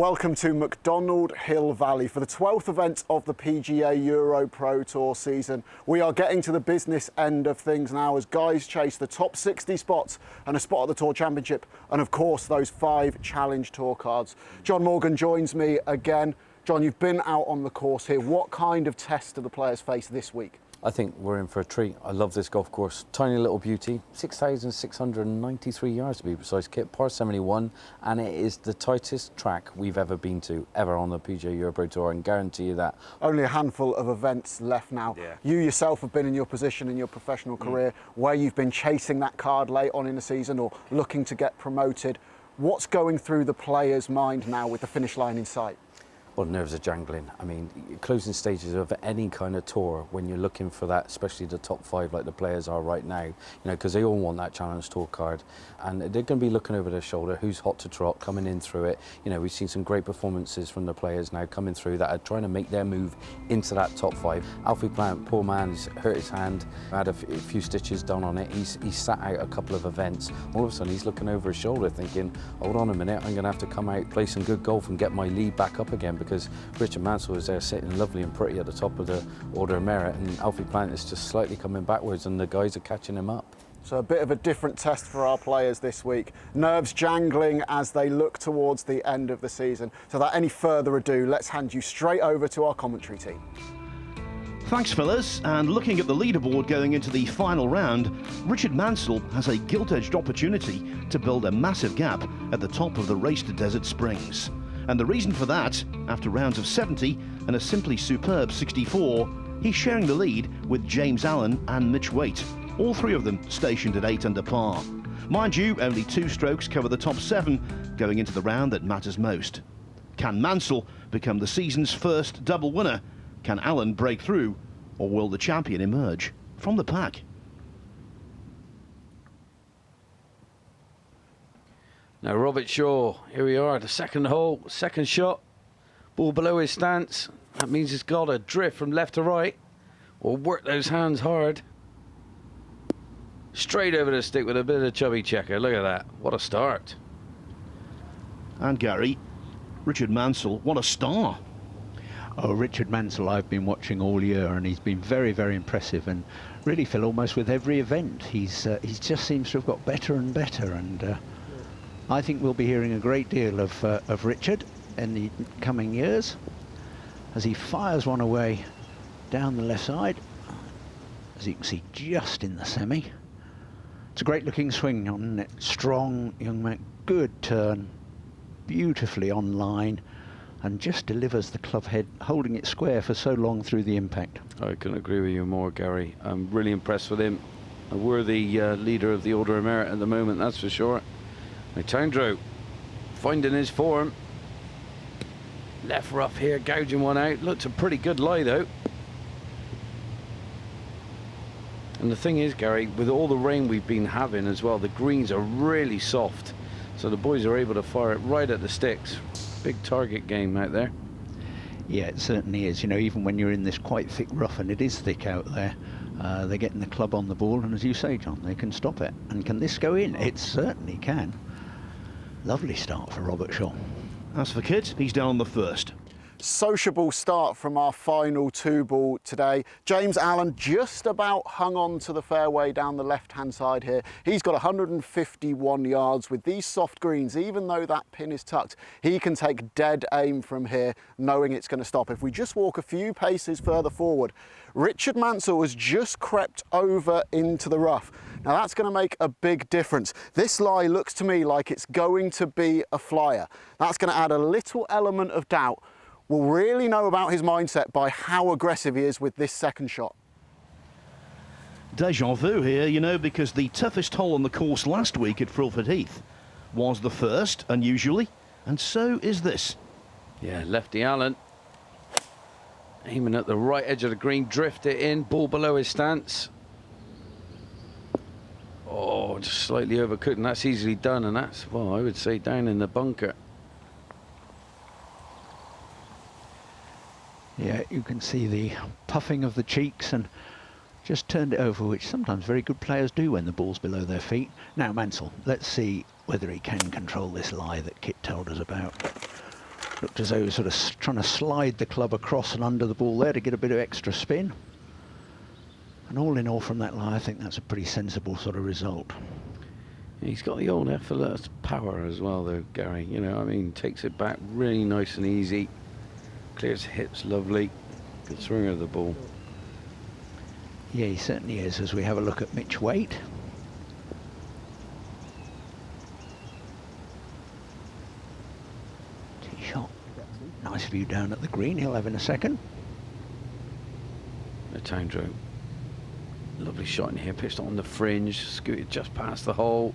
Welcome to Macdonald Hill Valley for the 12th event of the PGA EuroPro Tour season. We are getting to the business end of things now as guys chase the top 60 spots and a spot at the Tour Championship, and of course those 5 Challenge Tour cards. John Morgan joins me again. John, you've been out on the course here. What kind of test do the players face this week? I think we're in for a treat. I love this golf course. Tiny little beauty, 6,693 yards to be precise, Kit, par 71, and it is the tightest track we've ever been to, ever on the PGA EuroPro Tour, and guarantee you that. Only a handful of events left now. Yeah. You yourself have been in your position in your professional career where you've been chasing that card late on in the season or looking to get promoted. What's going through the player's mind now with the finish line in sight? Well, nerves are jangling. I mean, closing stages of any kind of tour, when you're looking for that, especially the top 5 like the players are right now, you know, because they all want that Challenge Tour card, and they're going to be looking over their shoulder, who's hot to trot, coming in through it. You know, we've seen some great performances from the players now coming through that are trying to make their move into that top 5. Alfie Plant, poor man, he's hurt his hand, had a few stitches done on it. He's sat out a couple of events. All of a sudden, he's looking over his shoulder thinking, hold on a minute, I'm going to have to come out, play some good golf and get my lead back up again, because Richard Mansell is there sitting lovely and pretty at the top of the Order of Merit, and Alfie Plant is just slightly coming backwards, and the guys are catching him up. So a bit of a different test for our players this week. Nerves jangling as they look towards the end of the season. So without any further ado, let's hand you straight over to our commentary team. Thanks, fellas. And looking at the leaderboard going into the final round, Richard Mansell has a gilt-edged opportunity to build a massive gap at the top of the race to Desert Springs. And the reason for that, after rounds of 70 and a simply superb 64, he's sharing the lead with James Allen and Mitch Waite, all 3 of them stationed at 8 under par. Mind you, only 2 strokes cover the top 7 going into the round that matters most. Can Mansell become the season's first double winner? Can Allen break through? Or will the champion emerge from the pack? Now Robert Shaw, here we are, the second hole, second shot, ball below his stance. That means he's got to drift from left to right or work those hands hard. Straight over the stick with a bit of chubby checker. Look at that, what a start. And Gary, Richard Mansell, what a star. Oh, Richard Mansell I've been watching all year, and he's been very, very impressive, and really, Phil, almost with every event he just seems to have got better and better, and I think we'll be hearing a great deal of Richard in the coming years as he fires one away down the left side, as you can see, just in the semi. It's a great looking swing on it. Strong young man, good turn, beautifully on line, and just delivers the club head, holding it square for so long through the impact. I couldn't agree with you more, Gary. I'm really impressed with him. A worthy leader of the Order of Merit at the moment, that's for sure. Macdonald finding his form. Left rough here, gouging one out. Looked a pretty good lie though. And the thing is, Gary, with all the rain we've been having as well, the greens are really soft. So the boys are able to fire it right at the sticks. Big target game out there. Yeah, it certainly is. You know, even when you're in this quite thick rough, and it is thick out there, they're getting the club on the ball, and as you say, John, they can stop it. And can this go in? It certainly can. Lovely start for Robert Shaw. As for Kit, he's down on the first. Sociable start from our final 2-ball today. James Allen just about hung on to the fairway down the left-hand side here. He's got 151 yards with these soft greens. Even though that pin is tucked, he can take dead aim from here, knowing it's going to stop. If we just walk a few paces further forward, Richard Mansell has just crept over into the rough. Now that's going to make a big difference. This lie looks to me like it's going to be a flyer. That's going to add a little element of doubt. We'll really know about his mindset by how aggressive he is with this second shot. Deja vu here, you know, because the toughest hole on the course last week at Fulford Heath was the first, unusually, and so is this. Yeah, lefty Allen. Aiming at the right edge of the green, drift it in, ball below his stance. Oh, just slightly overcooked, and that's easily done, and that's, well, I would say down in the bunker. Yeah, you can see the puffing of the cheeks, and just turned it over, which sometimes very good players do when the ball's below their feet. Now Mansell, let's see whether he can control this lie that Kit told us about. Looked as though he was sort of trying to slide the club across and under the ball there to get a bit of extra spin. And all in all, from that lie, I think that's a pretty sensible sort of result. He's got the old effortless power as well, though, Gary. You know, I mean, takes it back really nice and easy. Clears hips lovely. Good swinger of the ball. Yeah, he certainly is, as we have a look at Mitch Waite. Tee shot. Nice view down at the green, he'll have in a second. The Towndrow. Lovely shot in here, pitched on the fringe, scooted just past the hole.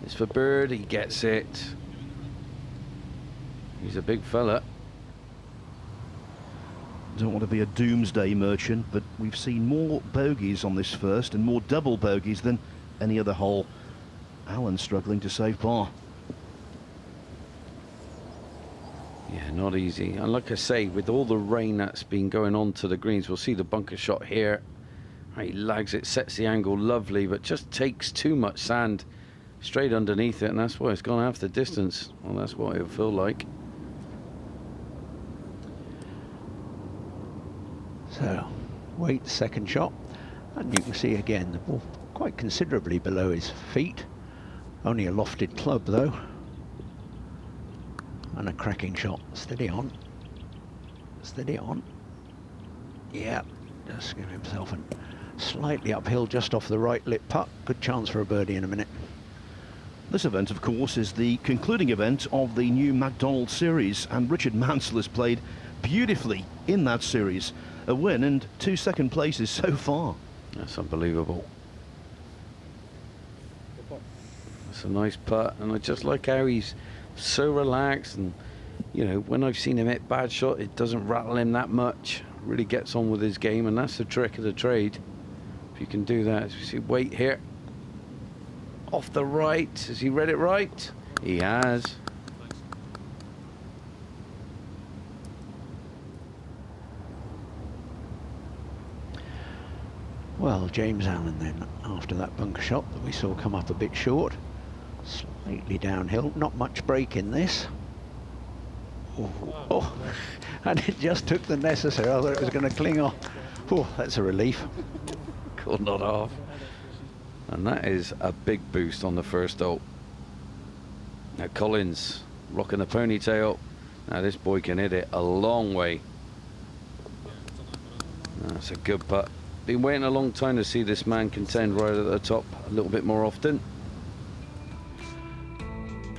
It's for bird, he gets it. He's a big fella. Don't want to be a doomsday merchant, but we've seen more bogeys on this first and more double bogeys than any other hole. Alan struggling to save par. Yeah, not easy. And like I say, with all the rain that's been going on to the greens, we'll see the bunker shot here. He lags it, sets the angle lovely, but just takes too much sand straight underneath it, and that's why it's gone half the distance. Well, that's what it'll feel like. So, Waite's second shot, and you can see again the ball quite considerably below his feet. Only a lofted club though. And a cracking shot. Steady on. Steady on. Yeah, just give himself a slightly uphill just off the right lip putt. Good chance for a birdie in a minute. This event, of course, is the concluding event of the new Macdonald series, and Richard Mansell has played beautifully in that series. A win and 2 second places so far. That's unbelievable. That's a nice putt, and I just like how he's so relaxed, and you know, when I've seen him hit bad shot, it doesn't rattle him that much. Really gets on with his game, and that's the trick of the trade. If you can do that, as we see Waite here. Off the right, has he read it right? He has. Well, James Allen then, after that bunker shot that we saw come up a bit short, slightly downhill, not much break in this. Oh, and it just took the necessary. I thought it was going to cling off. Oh, that's a relief. Cool, not off. And that is a big boost on the first hole. Now Collins rocking the ponytail. Now this boy can hit it a long way. That's a good putt. Been waiting a long time to see this man contend right at the top a little bit more often.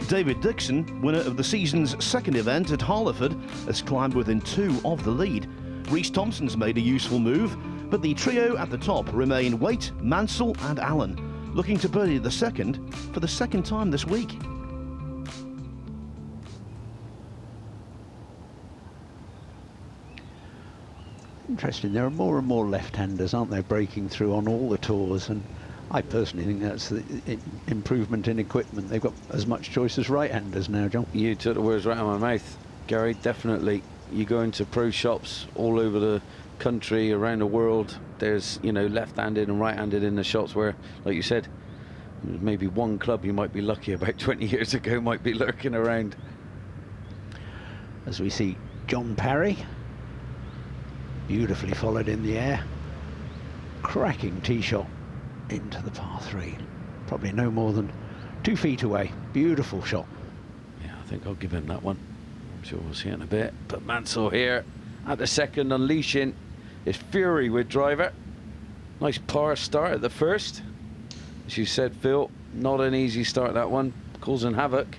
David Dixon, winner of the season's second event at Harleford, has climbed within 2 of the lead. Reece Thompson's made a useful move, but the trio at the top remain Waite, Mansell and Allen, looking to birdie the second for the second time this week. Interesting, there are more and more left-handers, aren't there, breaking through on all the tours, and I personally think that's the improvement in equipment. They've got as much choice as right-handers now, John. You took the words right out of my mouth, Gary. Definitely. You go into pro shops all over the country, around the world, there's, you know, left-handed and right-handed in the shots where, like you said, maybe one club you might be lucky about 20 years ago might be lurking around. As we see John Parry, beautifully followed in the air, cracking tee shot into the par 3, probably no more than 2 feet away. Beautiful shot. Yeah, I think I'll give him that one. I'm sure we'll see it in a bit. But Mansell here at the second, unleashing his fury with driver. Nice par start at the first. As you said, Phil, not an easy start, that one, causing havoc.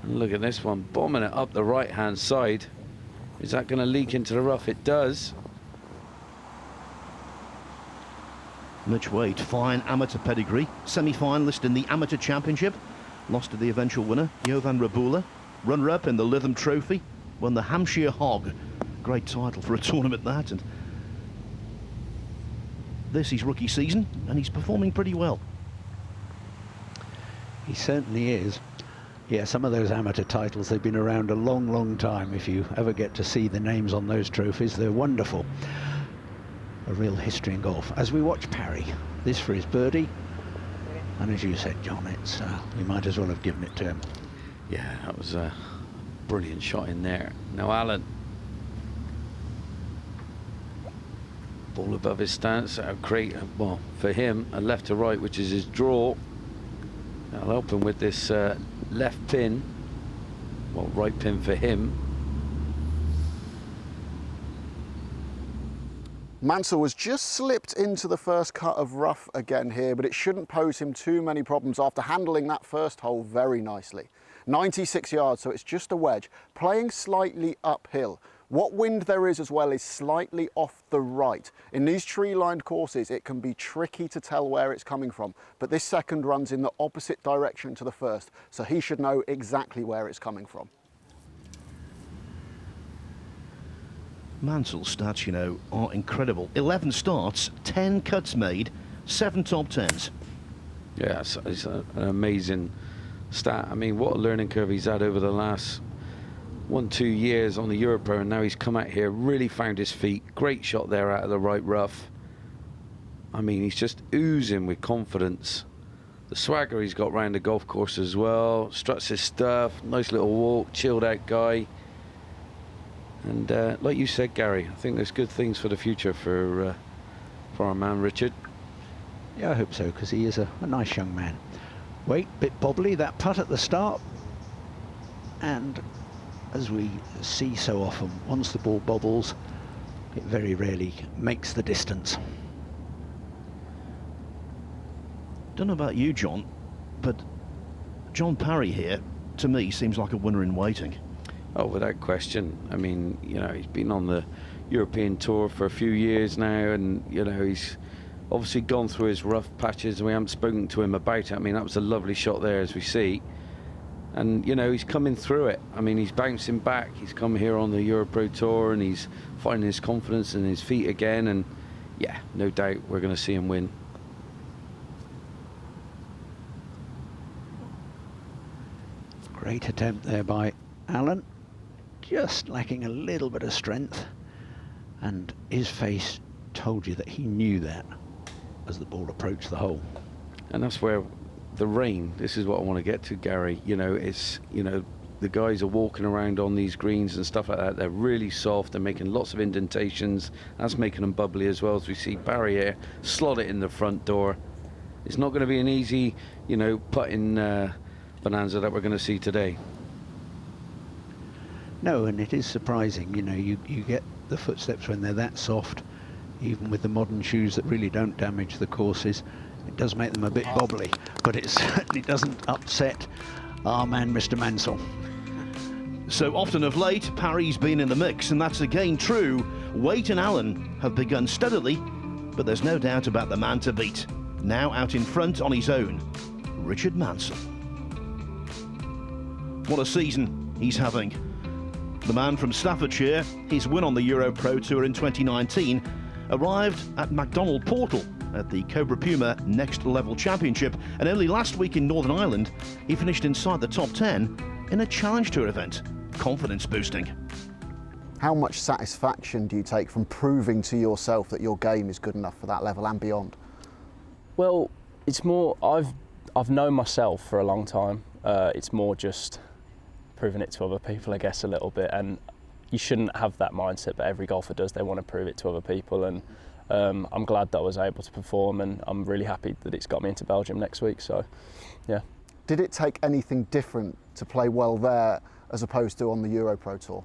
And look at this one, bombing it up the right hand side. Is that going to leak into the rough? It does. Mitch Waite, fine amateur pedigree, semi-finalist in the Amateur Championship, lost to the eventual winner, Jovan Rabula, runner-up in the Lytham Trophy, won the Hampshire Hog. Great title for a tournament, that. And this is rookie season, and he's performing pretty well. He certainly is. Yeah, some of those amateur titles, they've been around a long, long time. If you ever get to see the names on those trophies, they're wonderful. A real history in golf. As we watch Parry, this for his birdie. And as you said, John, it's we might as well have given it to him. Yeah, that was Brilliant shot in there. Now Alan. Ball above his stance. That'll create, well, for him, a left to right, which is his draw. That'll help him with this left pin. Well, right pin for him. Mansell was just slipped into the first cut of rough again here, but it shouldn't pose him too many problems after handling that first hole very nicely. 96 yards, so it's just a wedge, playing slightly uphill. What wind there is as well is slightly off the right. In these tree-lined courses, it can be tricky to tell where it's coming from, but this second runs in the opposite direction to the first, so he should know exactly where it's coming from. Mansell's stats, you know, are incredible. 11 starts, 10 cuts made, 7 top 10s. Yeah, it's an amazing stat. I mean, what a learning curve he's had over the last 1-2 years on the EuroPro, and now he's come out here, really found his feet. Great shot there out of the right rough. I mean, he's just oozing with confidence. The swagger he's got around the golf course as well. Struts his stuff, nice little walk, chilled out guy. And like you said, Gary, I think there's good things for the future for our man Richard. Yeah, I hope so, because he is a nice young man. Wait, bit bobbly, that putt at the start. And as we see so often, once the ball bobbles, it very rarely makes the distance. Don't know about you, John, but John Parry here, to me, seems like a winner in waiting. Oh, without question. I mean, you know, he's been on the European Tour for a few years now, and, you know, he's obviously gone through his rough patches. We haven't spoken to him about it. I mean, that was a lovely shot there, as we see. And, you know, he's coming through it. I mean, he's bouncing back. He's come here on the EuroPro Tour, and he's finding his confidence in his feet again. And, yeah, no doubt we're going to see him win. Great attempt there by Alan. Just lacking a little bit of strength, and his face told you that he knew that as the ball approached the hole. And that's where the rain, this is what I want to get to, Gary. You know, it's, you know, the guys are walking around on these greens and stuff like that. They're really soft. They're making lots of indentations. That's making them bubbly as well, as we see Barry here slot it in the front door. It's not going to be an easy, you know, putting bonanza that we're going to see today. No, and it is surprising, you know, you get the footsteps when they're that soft, even with the modern shoes that really don't damage the courses. It does make them a bit bobbly, but it certainly doesn't upset our man, Mr. Mansell. So often of late, Parry's been in the mix, and that's again true. Waite and Allen have begun steadily, but there's no doubt about the man to beat. Now out in front on his own, Richard Mansell. What a season he's having. The man from Staffordshire, his win on the EuroPro Tour in 2019, arrived at Macdonald Portal at the Cobra Puma Next Level Championship, and only last week in Northern Ireland, he finished inside the top 10 in a Challenge Tour event. Confidence boosting. How much satisfaction do you take from proving to yourself that your game is good enough for that level and beyond? Well, it's more, I've known myself for a long time. It's more just proving it to other people, I guess, a little bit. And you shouldn't have that mindset, but every golfer does. They want to prove it to other people, and I'm glad that I was able to perform, and I'm really happy that it's got me into Belgium next week. So, yeah. Did it take anything different to play well there as opposed to on the EuroPro Tour?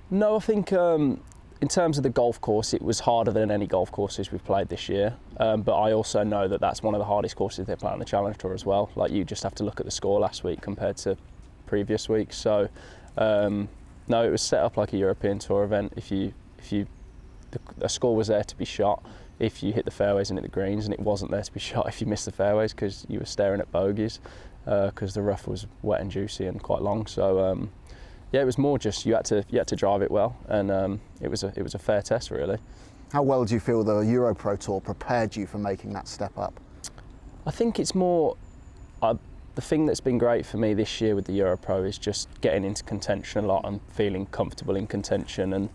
No, I think in terms of the golf course, it was harder than any golf courses we've played this year. But I also know that that's one of the hardest courses they play on the Challenge Tour as well. Like, you just have to look at the score last week compared to previous weeks. So no, it was set up like a European Tour event. The score was there to be shot if you hit the fairways and hit the greens, and it wasn't there to be shot if you missed the fairways, because you were staring at bogeys, because the rough was wet and juicy and quite long. So yeah, it was more just you had to drive it well, and it was a fair test, really. How well do you feel the EuroPro Tour prepared you for making that step up? I think it's more the thing that's been great for me this year with the EuroPro is just getting into contention a lot and feeling comfortable in contention, and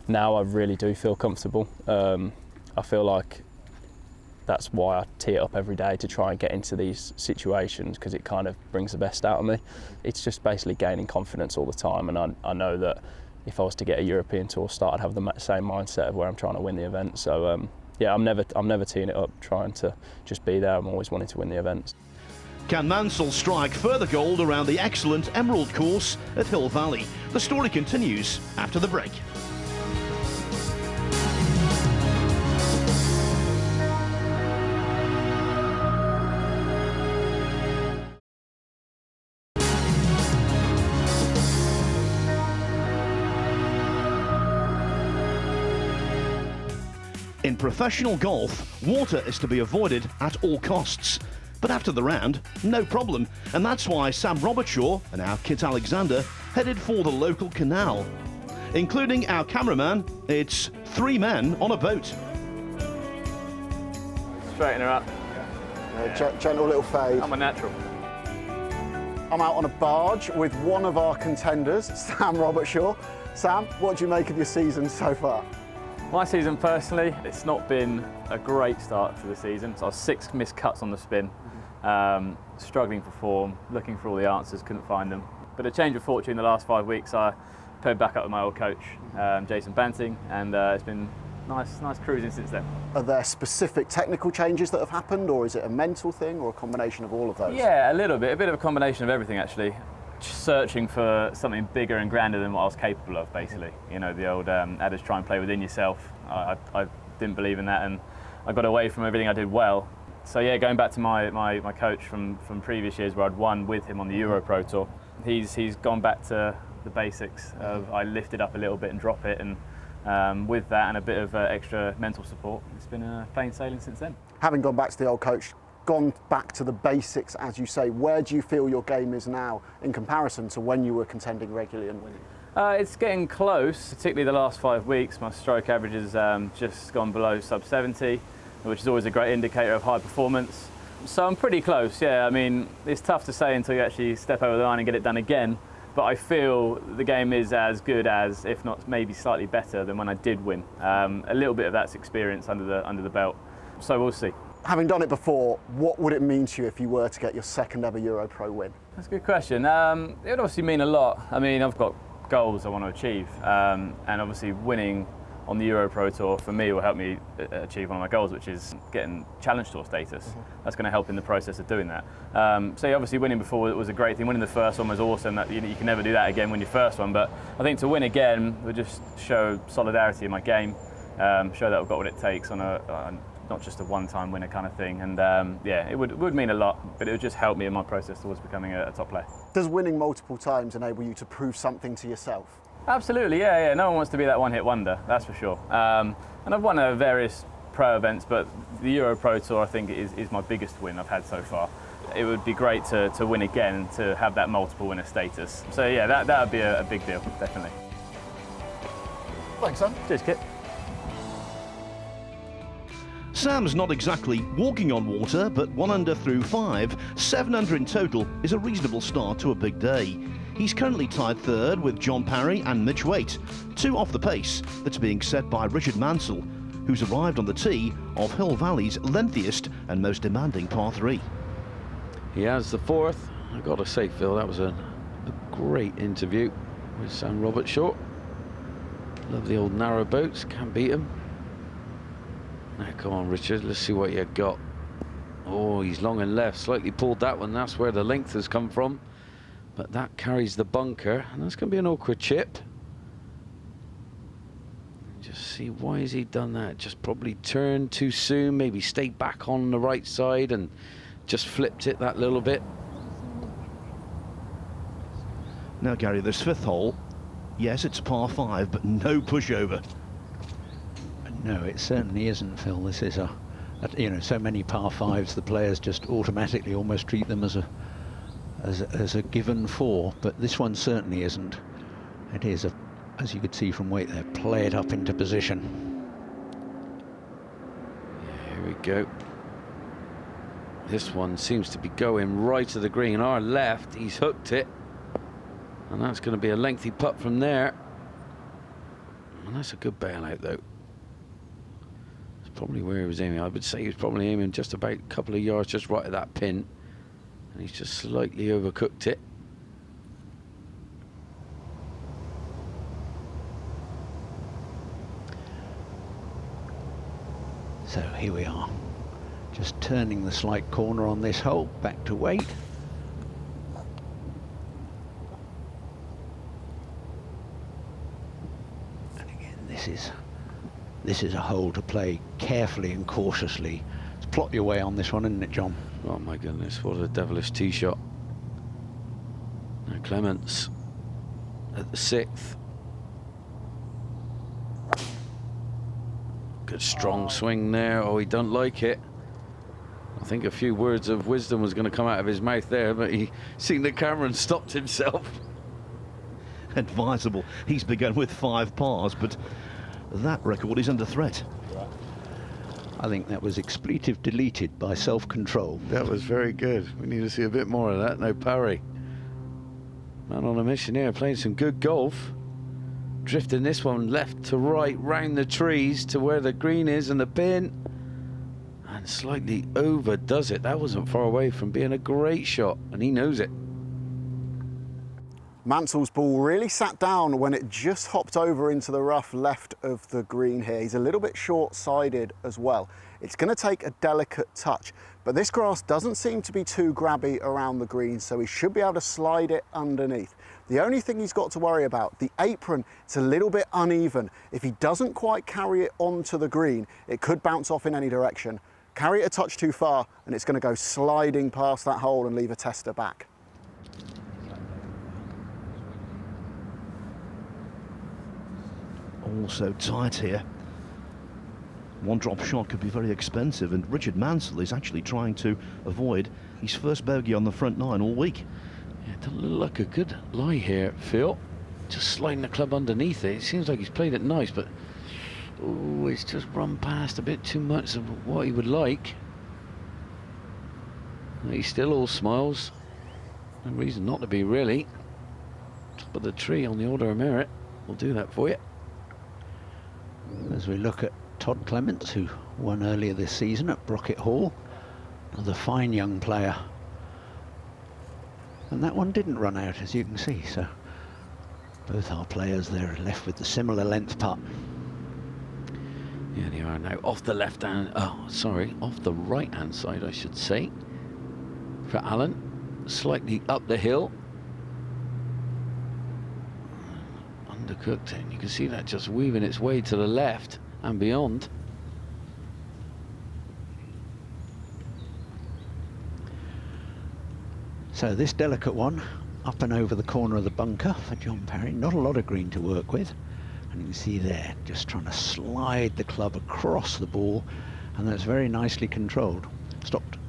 now I really do feel comfortable. I feel like that's why I tee it up every day, to try and get into these situations, because it kind of brings the best out of me. It's just basically gaining confidence all the time, and I know that if I was to get a European Tour start, I'd have the same mindset of where I'm trying to win the event. So yeah, I'm never teeing it up trying to just be there. I'm always wanting to win the events. Can Mansell strike further gold around the excellent Emerald course at Hill Valley? The story continues after the break. In professional golf, water is to be avoided at all costs. But after the round, no problem. And that's why Sam Robertshaw and our Kit Alexander headed for the local canal. Including our cameraman, it's 3 men on a boat. Straighten her up. Gentle little fade. I'm a natural. I'm out on a barge with one of our contenders, Sam Robertshaw. Sam, what do you make of your season so far? My season personally, it's not been a great start to the season. So I was 6 missed cuts on the spin, struggling for form, looking for all the answers, couldn't find them. But a change of fortune the last 5 weeks, I paired back up with my old coach, Jason Banting, and it's been nice cruising since then. Are there specific technical changes that have happened, or is it a mental thing, or a combination of all of those? Yeah, a little bit, a bit of a combination of everything actually. Just searching for something bigger and grander than what I was capable of, basically. You know, the old adage, try and play within yourself. I didn't believe in that, and I got away from everything I did well. So yeah, going back to my coach from previous years where I'd won with him on the EuroPro Tour, he's gone back to the basics of I lift it up a little bit and drop it, and with that and a bit of extra mental support, it's been plain sailing since then. Having gone back to the old coach, gone back to the basics, as you say, where do you feel your game is now in comparison to when you were contending regularly and winning? It's getting close, particularly the last 5 weeks. My stroke average has just gone below sub 70, which is always a great indicator of high performance. So I'm pretty close, yeah. I mean, it's tough to say until you actually step over the line and get it done again, but I feel the game is as good as, if not maybe slightly better than when I did win. A little bit of that's experience under the belt, so we'll see. Having done it before, what would it mean to you if you were to get your 2nd ever EuroPro win? That's a good question. It would obviously mean a lot. I mean, I've got goals I want to achieve, and obviously winning on the EuroPro Tour for me will help me achieve one of my goals, which is getting Challenge Tour status. That's going to help in the process of doing that. So obviously winning before was a great thing. Winning the first one was awesome. That you can never do that again, win your first one. But I think to win again would just show solidarity in my game, show that I've got what it takes on not just a one-time winner kind of thing, and yeah, it would mean a lot, but it would just help me in my process towards becoming a top player. Does winning multiple times enable you to prove something to yourself? Absolutely, yeah. No one wants to be that one-hit wonder, that's for sure. And I've won various pro events, but the EuroPro Tour I think is my biggest win I've had so far. It would be great to win again, to have that multiple winner status. So yeah, that would be a big deal, definitely. Thanks, Sam. Cheers, Kit. Sam's not exactly walking on water, but 1 under through 5, 7 under in total is a reasonable start to a big day. He's currently tied 3rd with John Parry and Mitch Waite, 2 off the pace that's being set by Richard Mansell, who's arrived on the tee of Hill Valley's lengthiest and most demanding par 3. He has the 4th. I've got to say, Phil, that was a great interview with Sam Robertshaw. Love the old narrow boats, can't beat him. Now, come on, Richard, let's see what you got. Oh, he's long and left, slightly pulled that one. That's where the length has come from. But that carries the bunker, and that's going to be an awkward chip. Just see, why has he done that? Just probably turned too soon, maybe stayed back on the right side and just flipped it that little bit. Now, Gary, this 5th hole, yes, it's par 5, but no pushover. No, it certainly isn't, Phil. This is you know, so many par 5s, the players just automatically almost treat them as a given 4, but this one certainly isn't. It is, as you could see from Waite there, play it up into position. Yeah, here we go. This one seems to be going right to the green. Our left, he's hooked it, and that's going to be a lengthy putt from there. And that's a good bailout, though. probably where he was aiming. I would say he was probably aiming just about a couple of yards just right at that pin, and he's just slightly overcooked it. So here we are, just turning the slight corner on this hole, back to weight. And again, this is a hole to play carefully and cautiously. Let's plot your way on this one, isn't it, John? Oh my goodness, what a devilish tee shot. Now Clements at the 6th. Good strong swing there. Oh, he don't like it. I think a few words of wisdom was going to come out of his mouth there, but he seen the camera and stopped himself. Advisable. He's begun with 5 pars, but that record is under threat. I think that was expletive deleted by self-control. That was very good. We need to see a bit more of that. No parry. Man on a mission here, playing some good golf. Drifting this one left to right, round the trees to where the green is and the pin. And slightly overdoes it. That wasn't far away from being a great shot, and he knows it. Mansell's ball really sat down when it just hopped over into the rough left of the green here. He's a little bit short-sided as well. It's going to take a delicate touch, but this grass doesn't seem to be too grabby around the green, so he should be able to slide it underneath. The only thing he's got to worry about, the apron, it's a little bit uneven. If he doesn't quite carry it onto the green, it could bounce off in any direction. Carry it a touch too far, and it's going to go sliding past that hole and leave a tester back. Also tight here. One drop shot could be very expensive, and Richard Mansell is actually trying to avoid his first bogey on the front 9 all week. Yeah, it doesn't look like a good lie here, Phil. Just sliding the club underneath it. It seems like he's played it nice, but oh, it's just run past a bit too much of what he would like. He's still all smiles. No reason not to be, really. Top of the tree on the order of merit will do that for you. As we look at Todd Clements, who won earlier this season at Brocket Hall, another fine young player. And that one didn't run out, as you can see, so both our players there left with the similar length putt. Yeah, they are now off the left hand, off the right hand side, I should say, for Alan. Slightly up the hill. Undercooked it, and you can see that just weaving its way to the left and beyond. So this delicate one up and over the corner of the bunker for John Parry. Not a lot of green to work with, and you can see there just trying to slide the club across the ball, and that's very nicely controlled. Stopped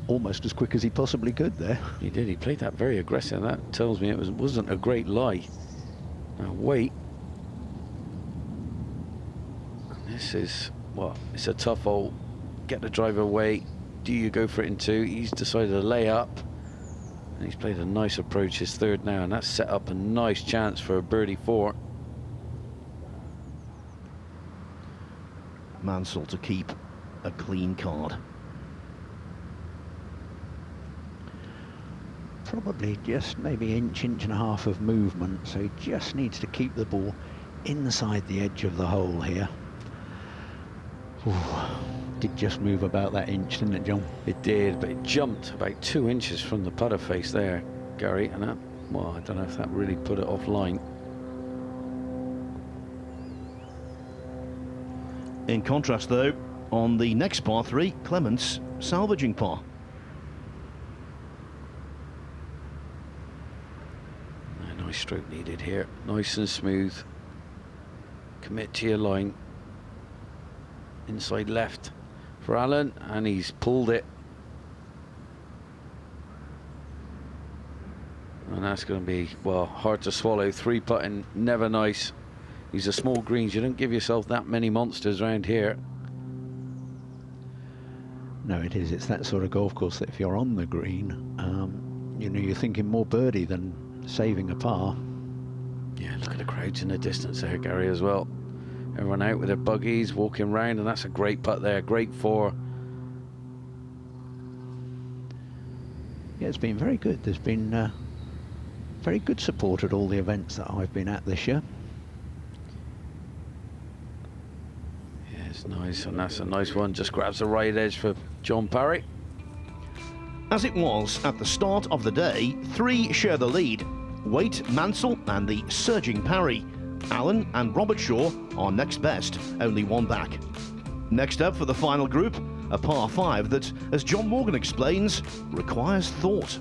almost as quick as he possibly could there. He did. He played that very aggressive. That tells me it wasn't a great lie. Now wait. This is, well, it's a tough hole. Get the driver away. Do you go for it in 2? He's decided to lay up. And he's played a nice approach, his 3rd now, and that's set up a nice chance for a birdie 4. Mansell to keep a clean card. Probably just maybe inch and a half of movement, so he just needs to keep the ball inside the edge of the hole here. Ooh, did just move about that inch, didn't it, John? It did, but it jumped about 2 inches from the putter face there, Gary, and that, well, I don't know if that really put it offline. In contrast, though, on the next par 3, Clements salvaging par. Nice stroke needed here, nice and smooth. Commit to your line. Inside left for Alan, and he's pulled it. And that's going to be, well, hard to swallow. 3 putting, never nice. These are small greens. You don't give yourself that many monsters around here. No, it is. It's that sort of golf course that if you're on the green, you know, you're thinking more birdie than saving a par. Yeah, look at the crowds in the distance there, Gary, as well. Everyone out with their buggies, walking round, and that's a great putt there. Great four. Yeah, it's been very good. There's been very good support at all the events that I've been at this year. Yeah, it's nice, and that's a nice one. Just grabs the right edge for John Parry. As it was at the start of the day, three share the lead. Waite, Mansell and the surging Parry. Allen and Robert Shaw are next best, only one back. Next up for the final group, a par 5 that, as John Morgan explains, requires thought.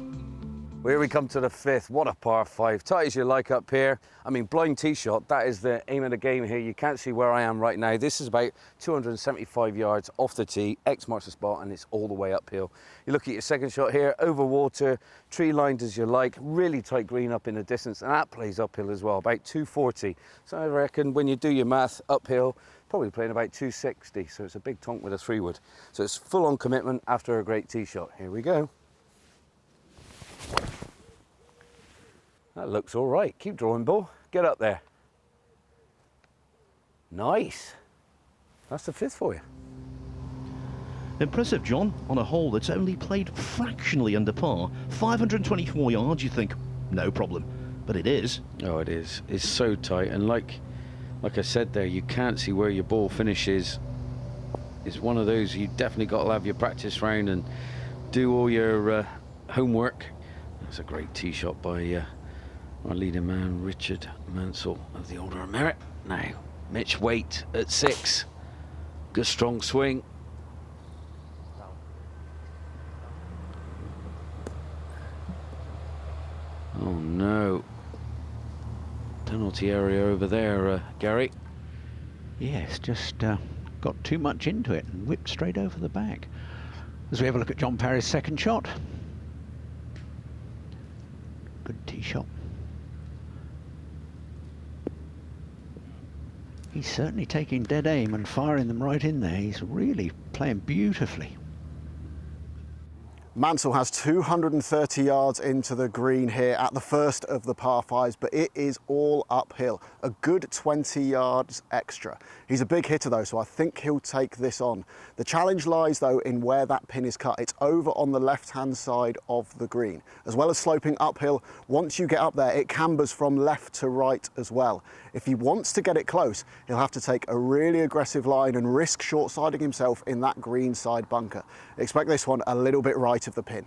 Well, here we come to the fifth. What a par 5. Tight as you like up here. I mean, blind tee shot, that is the aim of the game here. You can't see where I am right now. This is about 275 yards off the tee. X marks the spot, and it's all the way uphill. You look at your second shot here, over water, tree lined as you like, really tight green up in the distance, and that plays uphill as well, about 240. So I reckon when you do your math uphill, probably playing about 260. So it's a big tonk with a 3-wood. So it's full on commitment after a great tee shot. Here we go. That looks all right. Keep drawing, ball. Get up there. Nice. That's the fifth for you. Impressive, John, on a hole that's only played fractionally under par. 524 yards, you think, no problem. But it is. Oh, it is. It's so tight. And like I said there, you can't see where your ball finishes. It's one of those you definitely got to have your practice round and do all your homework. That's a great tee shot by our leading man, Richard Mansell of the Order of Merit. Now, Mitch Waite at 6. Good strong swing. Oh no. Penalty area over there, Gary. Yes, just got too much into it and whipped straight over the back. As we have a look at John Parry's second shot. Good tee shot. He's certainly taking dead aim and firing them right in there. He's really playing beautifully. Mansell has 230 yards into the green here at the first of the par 5s, but it is all uphill. A good 20 yards extra. He's a big hitter though, so I think he'll take this on. The challenge lies though in where that pin is cut. It's over on the left-hand side of the green. As well as sloping uphill, once you get up there, it cambers from left to right as well. If he wants to get it close, he'll have to take a really aggressive line and risk short-siding himself in that green side bunker. Expect this one a little bit right of the pin.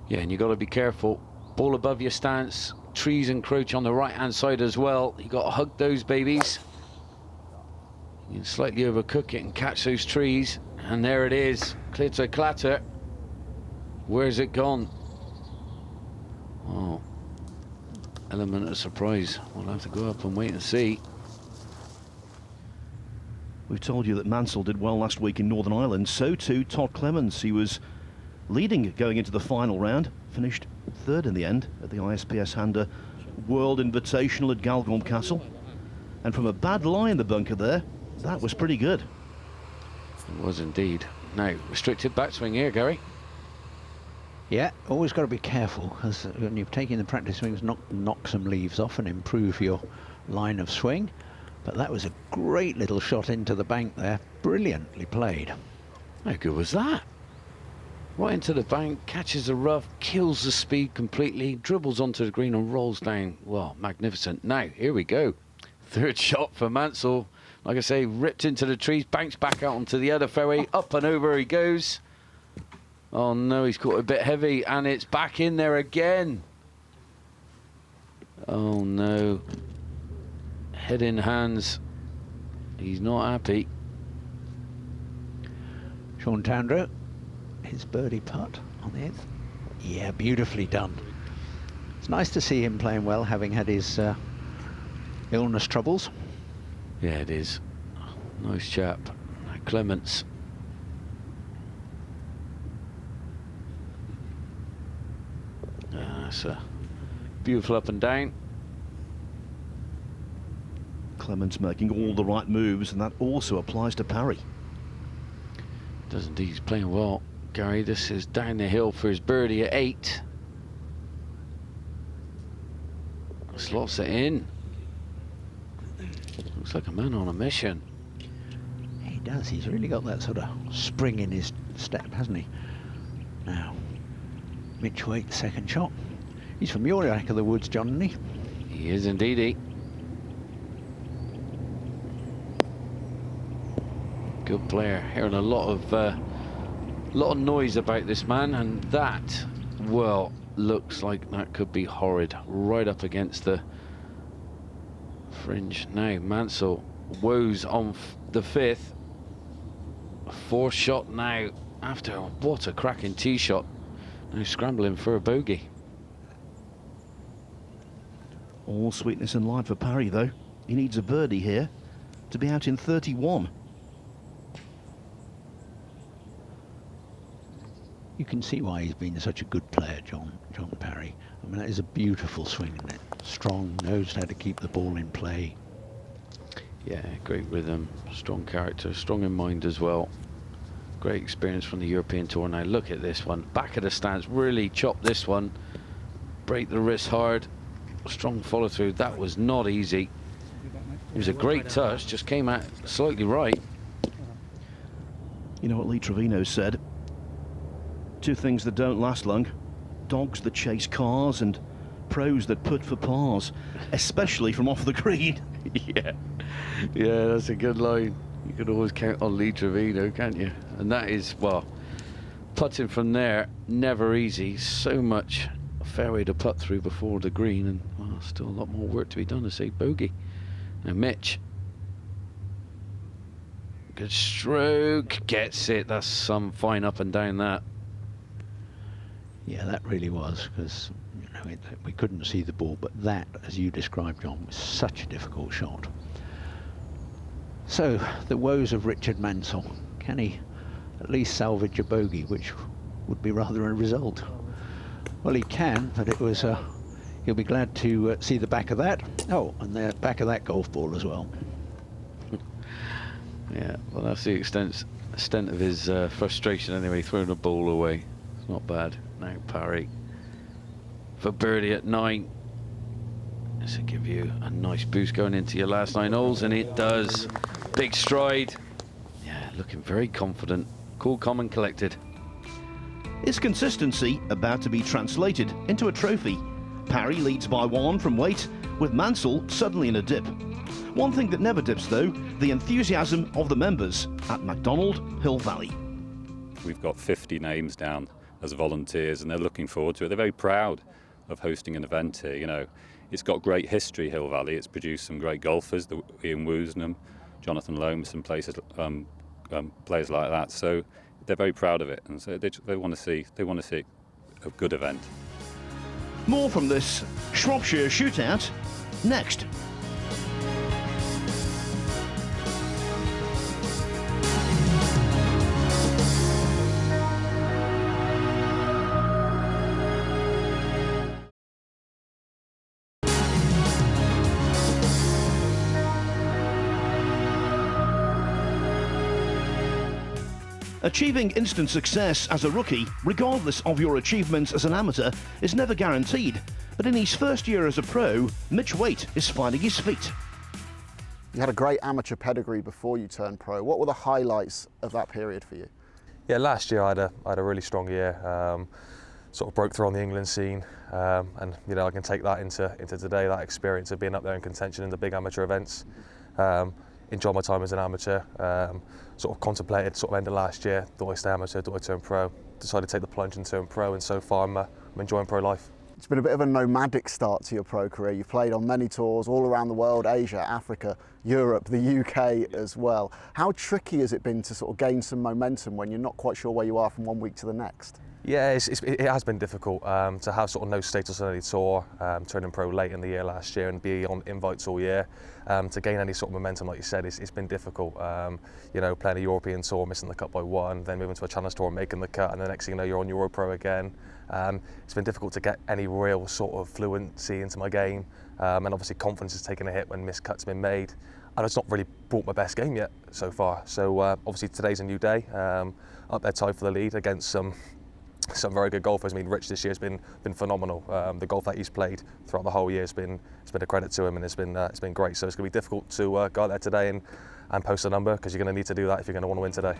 Yeah, and you've got to be careful. Ball above your stance. Trees encroach on the right-hand side as well. You've got to hug those babies. You can slightly overcook it and catch those trees. And there it is. Clitter clatter. Where's it gone? Oh, element of surprise. We'll have to go up and wait and see. We've told you that Mansell did well last week in Northern Ireland. So too Todd Clemens. He was leading going into the final round, finished third in the end at the ISPS Hander World Invitational at Galgorm Castle. And from a bad lie in the bunker there, that was pretty good. It was indeed. Now, restricted backswing here, Gary. Yeah, always got to be careful, because when you're taking the practice swings, knock some leaves off and improve your line of swing. But that was a great little shot into the bank there. Brilliantly played. How good was that? Right into the bank, catches the rough, kills the speed completely, dribbles onto the green and rolls down. Well, magnificent. Now, here we go. Third shot for Mansell. Like I say, ripped into the trees, banks back out onto the other fairway, up and over he goes. Oh no, he's caught a bit heavy, and it's back in there again. Oh no. Head in hands. He's not happy. Sean Tandreau, his birdie putt on the 8th. Yeah, beautifully done. It's nice to see him playing well, having had his illness troubles. Yeah, it is. Nice chap. Clements. That's a beautiful up and down. Clemens making all the right moves, and that also applies to Parry. Does indeed. He's playing well, Gary. This is down the hill for his birdie at 8. Slots it in. Looks like a man on a mission. He does. He's really got that sort of spring in his step, hasn't he? Now, Mitch Waite, second shot. He's from your neck of the woods, John, isn't he? He is indeedy. Good player. Hearing a lot of noise about this man, and that, well, looks like that could be horrid. Right up against the fringe. Now Mansell woes on the fifth. Fourth shot now. After what a cracking tee shot. Now scrambling for a bogey. All sweetness and light for Parry, though. He needs a birdie here to be out in 31. You can see why he's been such a good player, John Parry. I mean, that is a beautiful swing, isn't it? Strong, knows how to keep the ball in play. Yeah, great rhythm, strong character, strong in mind as well. Great experience from the European Tour. Now look at this one, back of the stance, really chop this one, break the wrist hard, strong follow through. That was not easy. It was a great touch, just came out slightly right. You know what Lee Trevino said? Two things that don't last long: dogs that chase cars and pros that putt for pars, especially from off the green. Yeah, that's a good line. You can always count on Lee Trevino, can't you? And that is, well, putting from there, never easy. So much fairway to putt through before the green, and well, still a lot more work to be done to say bogey. Now Mitch, good stroke, gets it. That's some fine up and down that. Yeah, that really was, because we couldn't see the ball, but that, as you described, John, was such a difficult shot. So, the woes of Richard Mansell. Can he at least salvage a bogey, which would be rather a result? Well, he can, but it was he'll be glad to see the back of that. Oh, and the back of that golf ball as well. Yeah, well, that's the extent of his frustration anyway, throwing the ball away. It's not bad. Now Parry for birdie at 9. This will give you a nice boost going into your last 9 holes, and it does. Big stride. Yeah, looking very confident. Cool, calm and collected. Is consistency about to be translated into a trophy? Parry leads by 1 from Waite, with Mansell suddenly in a dip. One thing that never dips, though, the enthusiasm of the members at Macdonald, Hill Valley. We've got 50 names down as volunteers, and they're looking forward to it. They're very proud of hosting an event here. You know, it's got great history, Hill Valley. It's produced some great golfers, Ian Woosnam, Jonathan Lomas, and players like that. So they're very proud of it, and so they want to see a good event. More from this Shropshire shootout next. Achieving instant success as a rookie, regardless of your achievements as an amateur, is never guaranteed. But in his first year as a pro, Mitch Waite is finding his feet. You had a great amateur pedigree before you turned pro. What were the highlights of that period for you? Yeah, last year I had a really strong year. Sort of broke through on the England scene, and you know, I can take that into today. That experience of being up there in contention in the big amateur events. Enjoyed my time as an amateur. Sort of contemplated sort of end of last year, do I stay amateur, do I turn pro? Decided to take the plunge and turn pro, and so far I'm enjoying pro life. It's been a bit of a nomadic start to your pro career. You've played on many tours all around the world, Asia, Africa, Europe, the UK as well. How tricky has it been to sort of gain some momentum when you're not quite sure where you are from one week to the next? Yeah, it has been difficult to have sort of no status on any tour, turning pro late in the year last year and be on invites all year. To gain any sort of momentum, like you said, it's been difficult. You know, playing a European tour, missing the cut by 1, then moving to a Challenge Tour, making the cut, and the next thing you know, you're on EuroPro again. It's been difficult to get any real sort of fluency into my game, and obviously confidence has taken a hit when missed cuts have been made. And it's not really brought my best game yet so far. So obviously today's a new day. Up there tied for the lead against some some very good golfers. I mean, Rich this year has been phenomenal. The golf that he's played throughout the whole year has been a credit to him, and it's been great. So it's going to be difficult to go out there today and post a number, because you're going to need to do that if you're going to want to win today.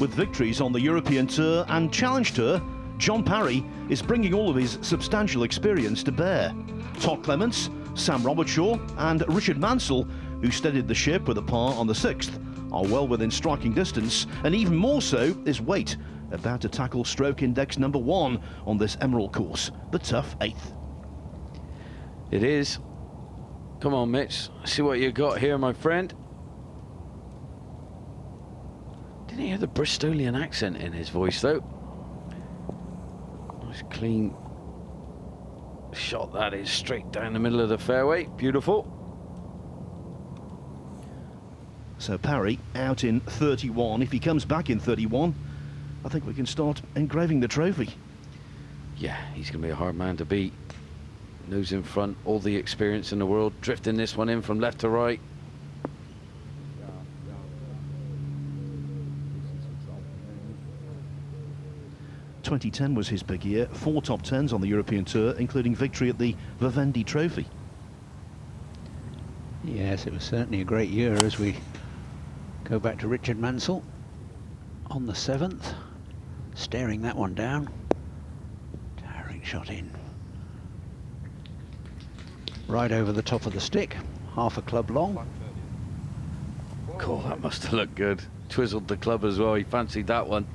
With victories on the European Tour and Challenge Tour, John Parry is bringing all of his substantial experience to bear. Todd Clements, Sam Robertshaw and Richard Mansell, who steadied the ship with a par on the 6th, are well within striking distance, and even more so is Waite, about to tackle stroke index number 1 on this Emerald course, the tough 8th. It is. Come on, Mitch. See what you got here, my friend. Didn't hear the Bristolian accent in his voice, though. Nice clean shot that is, straight down the middle of the fairway. Beautiful. So Parry out in 31. If he comes back in 31, I think we can start engraving the trophy. Yeah, he's going to be a hard man to beat. Nose in front, all the experience in the world, drifting this one in from left to right. 2010 was his big year, 4 top 10s on the European Tour, including victory at the Vivendi Trophy. Yes, it was certainly a great year as we go back to Richard Mansell on the 7th, staring that one down. Towering shot in. Right over the top of the stick, half a club long. Cool, that must have looked good. Twizzled the club as well, he fancied that one.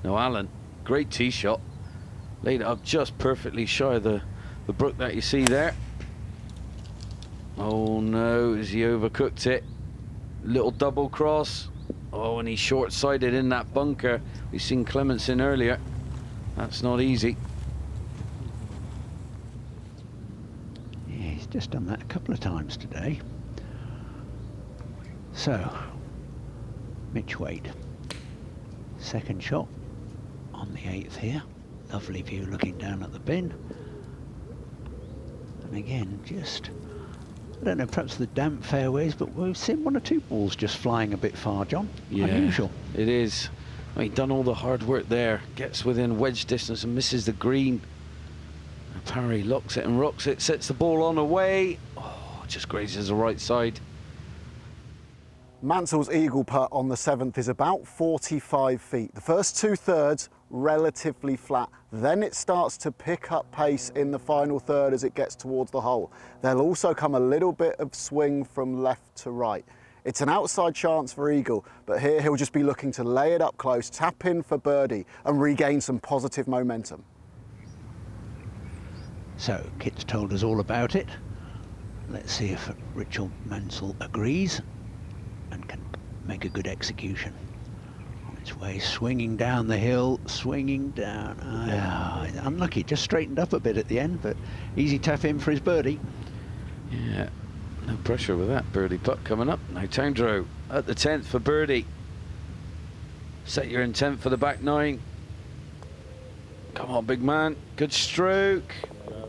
No, Alan, great tee shot. Laid it up just perfectly shy of the brook that you see there. Oh no, as he overcooked it. Little double cross. Oh, and he's short-sided in that bunker. We've seen Clements in earlier. That's not easy. Yeah, he's just done that a couple of times today. So, Mitch Waite. Second shot on the 8th here. Lovely view looking down at the bin. And again, just, I don't know, perhaps the damp fairways, but we've seen 1 or 2 balls just flying a bit far, John. Yeah, unusual. It is. I mean, done all the hard work there. Gets within wedge distance and misses the green. And Parry locks it and rocks it, sets the ball on away. Oh, just grazes the right side. Mansell's eagle putt on the 7th is about 45 feet. The first 2/3 relatively flat. Then it starts to pick up pace in the final third as it gets towards the hole. There'll also come a little bit of swing from left to right. It's an outside chance for eagle, but here he'll just be looking to lay it up close, tap in for birdie and regain some positive momentum. So, Kit's told us all about it. Let's see if Richard Mansell agrees and can make a good execution. On its way, swinging down the hill, swinging down. Unlucky, just straightened up a bit at the end, but easy tap in for his birdie. Yeah, no pressure with that birdie putt coming up. Now Towndrow at the 10th for birdie. Set your intent for the back 9. Come on, big man. Good stroke.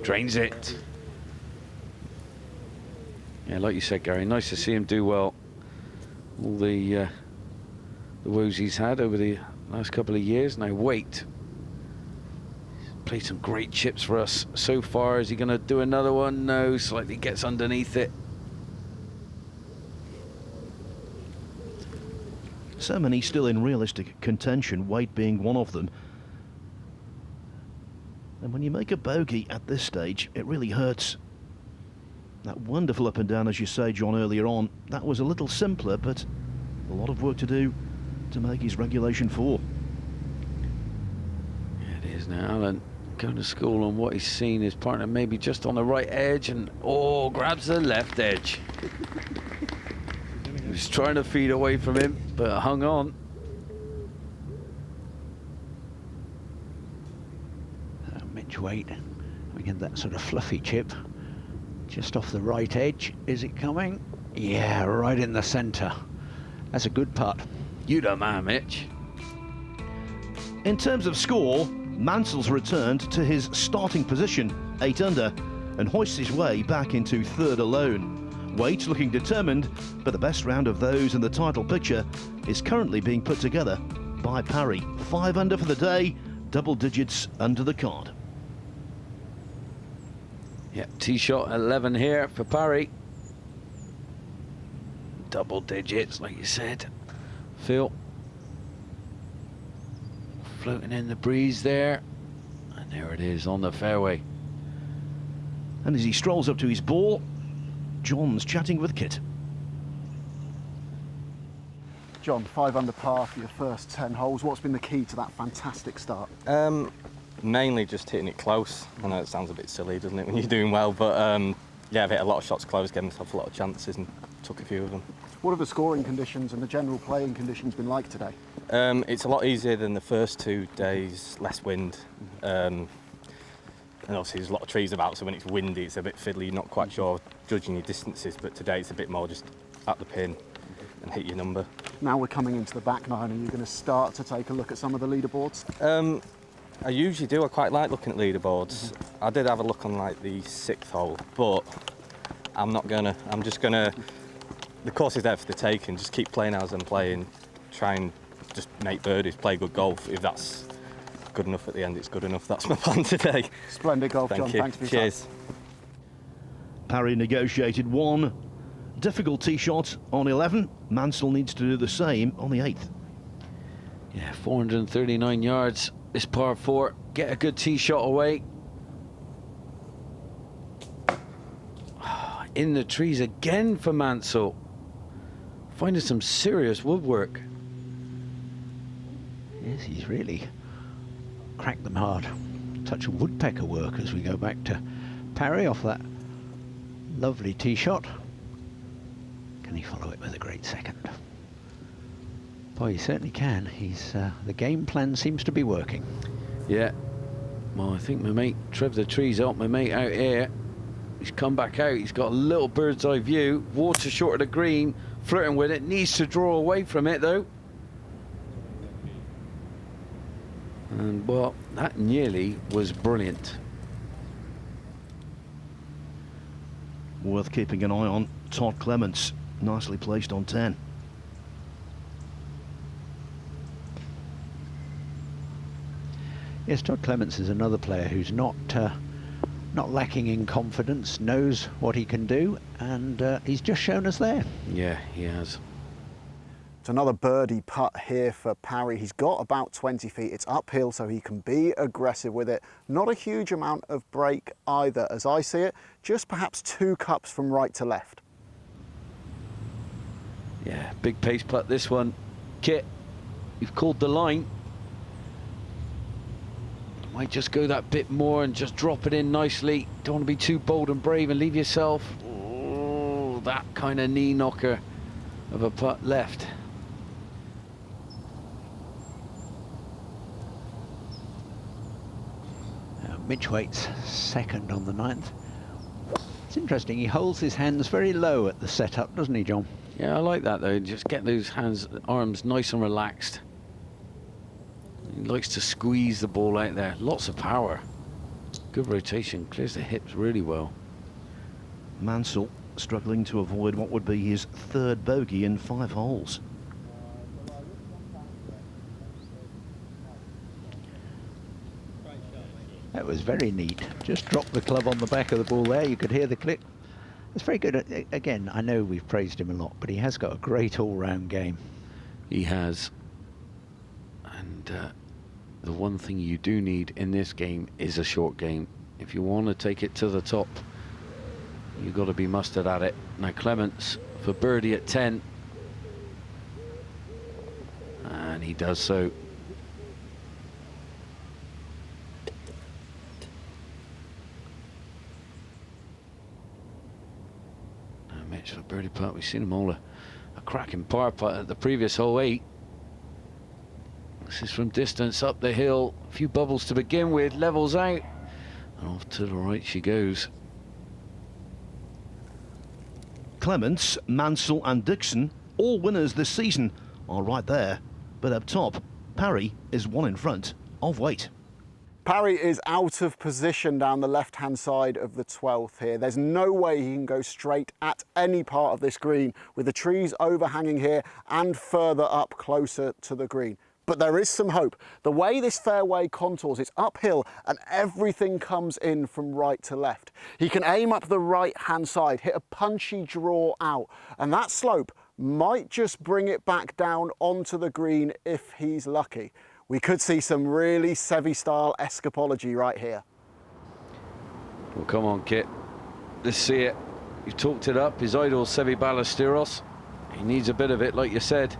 Drains it. Yeah, like you said, Gary, nice to see him do well. All the woes he's had over the last couple of years. Now Waite. He's played some great chips for us so far. Is he going to do another one? No, slightly gets underneath it. So many still in realistic contention, Waite being one of them. And when you make a bogey at this stage, it really hurts. That wonderful up and down, as you say, John, earlier on, that was a little simpler, but a lot of work to do to make his regulation 4. Yeah, it is now. Alan going to school on what he's seen. His partner maybe just on the right edge and, oh, grabs the left edge. He was trying to feed away from him, but hung on. Mitch Waite, we get that sort of fluffy chip. Just off the right edge. Is it coming? Yeah, right in the centre. That's a good putt. You the man, Mitch. In terms of score, Mansell's returned to his starting position, 8 under, and hoists his way back into 3rd alone. Waite looking determined, but the best round of those in the title picture is currently being put together by Parry. 5 under for the day, double digits under the card. Yeah, tee shot 11 here for Parry. Double digits, like you said. Phil. Floating in the breeze there. And there it is on the fairway. And as he strolls up to his ball, John's chatting with Kit. John, 5 under par for your first 10 holes. What's been the key to that fantastic start? Mainly just hitting it close. I know it sounds a bit silly, doesn't it, when you're doing well, but yeah, I've hit a lot of shots close, gave myself a lot of chances and took a few of them. What have the scoring conditions and the general playing conditions been like today? It's a lot easier than the first 2 days, less wind. And obviously there's a lot of trees about, so when it's windy it's a bit fiddly, you're not quite sure judging your distances, but today it's a bit more just at the pin and hit your number. Now we're coming into the back nine, are you going to start to take a look at some of the leaderboards? I usually do, I quite like looking at leaderboards. I did have a look on like the 6th hole, but I'm just gonna, the course is there for the taking, just keep playing as I'm playing, try and just make birdies, play good golf. If that's good enough at the end, it's good enough. That's my plan today. Splendid golf, Thank John. you. Thanks for your Cheers. time. Parry negotiated 1 difficult tee shot on 11. Mansell needs to do the same on the 8th. Yeah, 439 yards. This par 4. Get a good tee shot away. In the trees again for Mansell. Finding some serious woodwork. Yes, he's really cracked them hard. Touch of woodpecker work as we go back to Parry off that lovely tee shot. Can he follow it with a great second? Boy, he certainly can. He's the game plan seems to be working. Yeah. Well, I think my mate Trev the trees out. My mate out here. He's come back out. He's got a little bird's eye view. Water short of the green. Flirting with it. Needs to draw away from it though. And well, that nearly was brilliant. Worth keeping an eye on. Todd Clements, nicely placed on 10. Yes, Todd Clements is another player who's not lacking in confidence, knows what he can do, and he's just shown us there. Yeah, he has. It's another birdie putt here for Parry. He's got about 20 feet. It's uphill, so he can be aggressive with it. Not a huge amount of break either, as I see it. Just perhaps 2 cups from right to left. Yeah, big pace putt this one. Kit, you've called the line. Might just go that bit more and just drop it in nicely. Don't want to be too bold and brave and leave yourself. Oh, that kind of knee knocker of a putt left. Mitch Waite's second on the 9th. It's interesting, he holds his hands very low at the setup, doesn't he, John? Yeah, I like that though. Just get those arms nice and relaxed. He likes to squeeze the ball out there. Lots of power. Good rotation. Clears the hips really well. Mansell struggling to avoid what would be his 3rd bogey in 5 holes. That was very neat. Just dropped the club on the back of the ball there. You could hear the click. It's very good. Again, I know we've praised him a lot, but he has got a great all-round game. He has. And the one thing you do need in this game is a short game. If you want to take it to the top, you've got to be mustard at it. Now Clements for birdie at 10. And he does so. Now Mitch for birdie putt. We've seen him all a cracking par putt at the previous hole 8. This is from distance up the hill. A few bubbles to begin with. Levels out. And off to the right she goes. Clements, Mansell and Dixon, all winners this season, are right there. But up top, Parry is 1 in front of Waite. Parry is out of position down the left-hand side of the 12th here. There's no way he can go straight at any part of this green with the trees overhanging here and further up closer to the green. But there is some hope. The way this fairway contours, it's uphill and everything comes in from right to left. He can aim up the right-hand side, hit a punchy draw out, and that slope might just bring it back down onto the green if he's lucky. We could see some really Seve-style escapology right here. Well, come on, Kit. Let's see it. You talked it up. His idol, Seve Ballesteros. He needs a bit of it, like you said.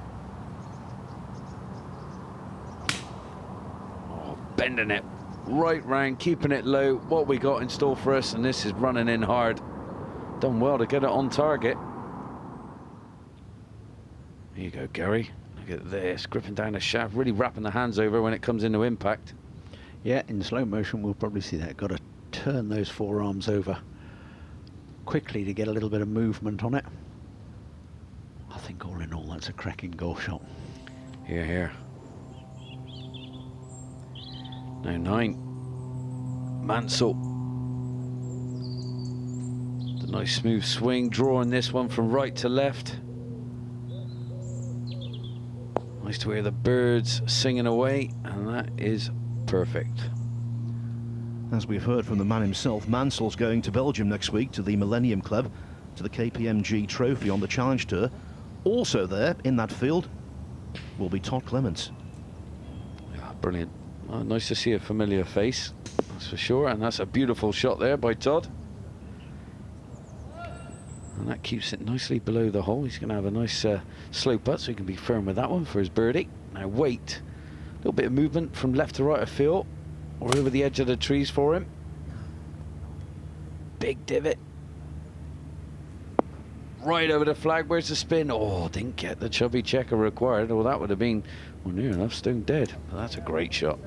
Bending it right round, keeping it low. What we got in store for us, and this is running in hard. Done well to get it on target. Here you go, Gary. Look at this, gripping down the shaft, really wrapping the hands over when it comes into impact. Yeah, in slow motion we'll probably see that. Got to turn those forearms over quickly to get a little bit of movement on it. I think all in all that's a cracking golf shot. Here, here. Now 9. Mansell. The nice smooth swing, drawing this one from right to left. Nice to hear the birds singing away, and that is perfect. As we've heard from the man himself, Mansell's going to Belgium next week to the Millennium Club, to the KPMG Trophy on the Challenge Tour. Also there, in that field, will be Todd Clements. Yeah, brilliant. Oh, nice to see a familiar face, that's for sure, and that's a beautiful shot there by Todd. And that keeps it nicely below the hole. He's going to have a nice slope putt, so he can be firm with that one for his birdie. Now wait, a little bit of movement from left to right of field, or over the edge of the trees for him. Big divot. Right over the flag, where's the spin? Oh, didn't get the chubby checker required. Well, that would have been, well, near enough stone dead. But that's a great shot.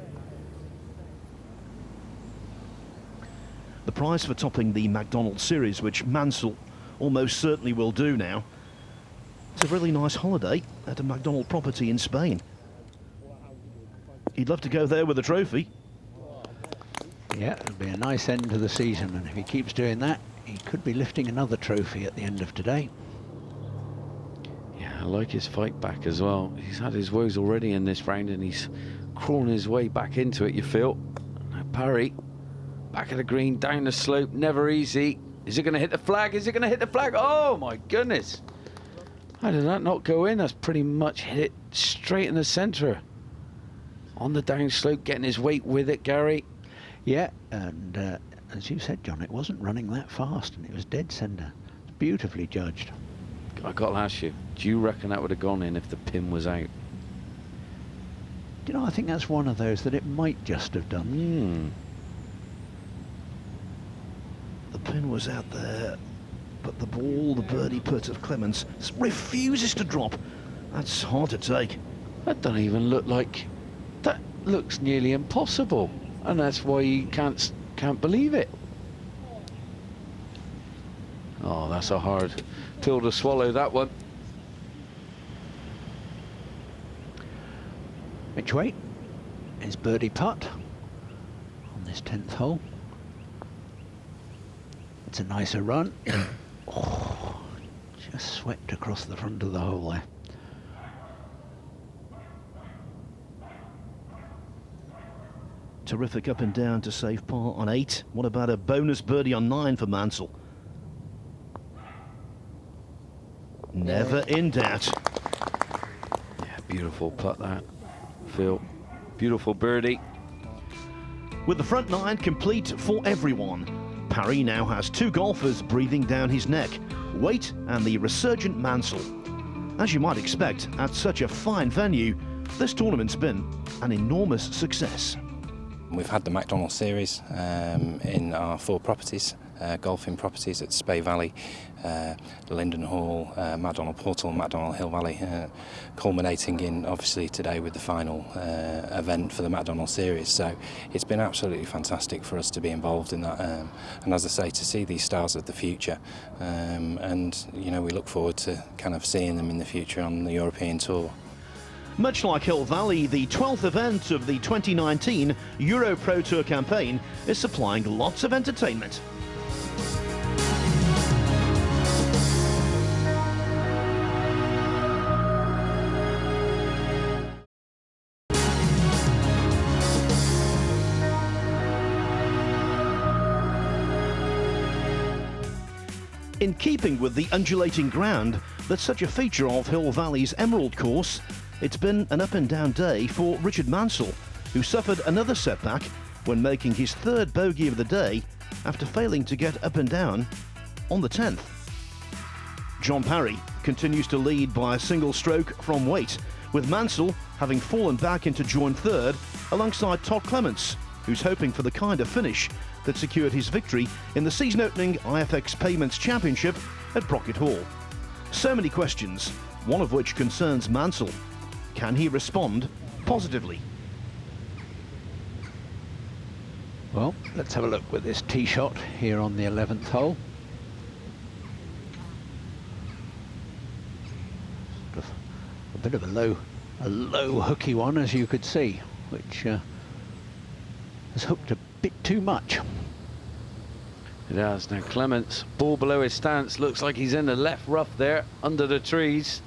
The prize for topping the Macdonald series, which Mansell almost certainly will do now, it's a really nice holiday at a Macdonald property in Spain. He'd love to go there with a trophy. Yeah, it'll be a nice end to the season, and if he keeps doing that, he could be lifting another trophy at the end of today. Yeah, I like his fight back as well. He's had his woes already in this round, and he's crawling his way back into it, you feel. Now Parry, back of the green, down the slope, never easy. Is it going to hit the flag? Is it going to hit the flag? Oh my goodness. How did that not go in? That's pretty much hit it straight in the centre. On the down slope, getting his weight with it, Gary. Yeah, and as you said, John, it wasn't running that fast, and it was dead centre. It's beautifully judged. I got to ask you, do you reckon that would have gone in if the pin was out? You know, I think that's one of those that it might just have done. The pin was out there, but the ball, the birdie putt of Clements, refuses to drop. That's hard to take. That doesn't even look like... That looks nearly impossible. And that's why you can't believe it. Oh, that's a hard pill to swallow, that one. Which way? His birdie putt on this 10th hole. It's a nicer run. Oh, just swept across the front of the hole there. Terrific up and down to save par on 8. What about a bonus birdie on 9 for Mansell? Never in doubt. Yeah, beautiful putt that, Phil. Beautiful birdie. With the front 9 complete for everyone, Parry now has 2 golfers breathing down his neck, Waite and the resurgent Mansell. As you might expect, at such a fine venue, this tournament's been an enormous success. We've had the Macdonald series in our 4 properties, golfing properties at Spey Valley, Linden Hall, Macdonald Portal, Macdonald Hill Valley, culminating in obviously today with the final event for the Macdonald series. So it's been absolutely fantastic for us to be involved in that, and as I say, to see these stars of the future, and you know, we look forward to kind of seeing them in the future on the European Tour. Much like Hill Valley, the 12th event of the 2019 EuroPro Tour campaign is supplying lots of entertainment. In keeping with the undulating ground that's such a feature of Hill Valley's Emerald course, it's been an up and down day for Richard Mansell, who suffered another setback when making his third bogey of the day after failing to get up and down on the 10th. John Parry continues to lead by a single stroke from weight, with Mansell having fallen back into joint third alongside Todd Clements, who's hoping for the kind of finish that secured his victory in the season-opening IFX Payments Championship at Brocket Hall. So many questions, one of which concerns Mansell. Can he respond positively? Well, let's have a look with this tee shot here on the 11th hole. Sort of a bit of a low hooky one, as you could see, which has hooked a bit too much. It has. Now Clements, ball below his stance, looks like he's in the left rough there, under the trees.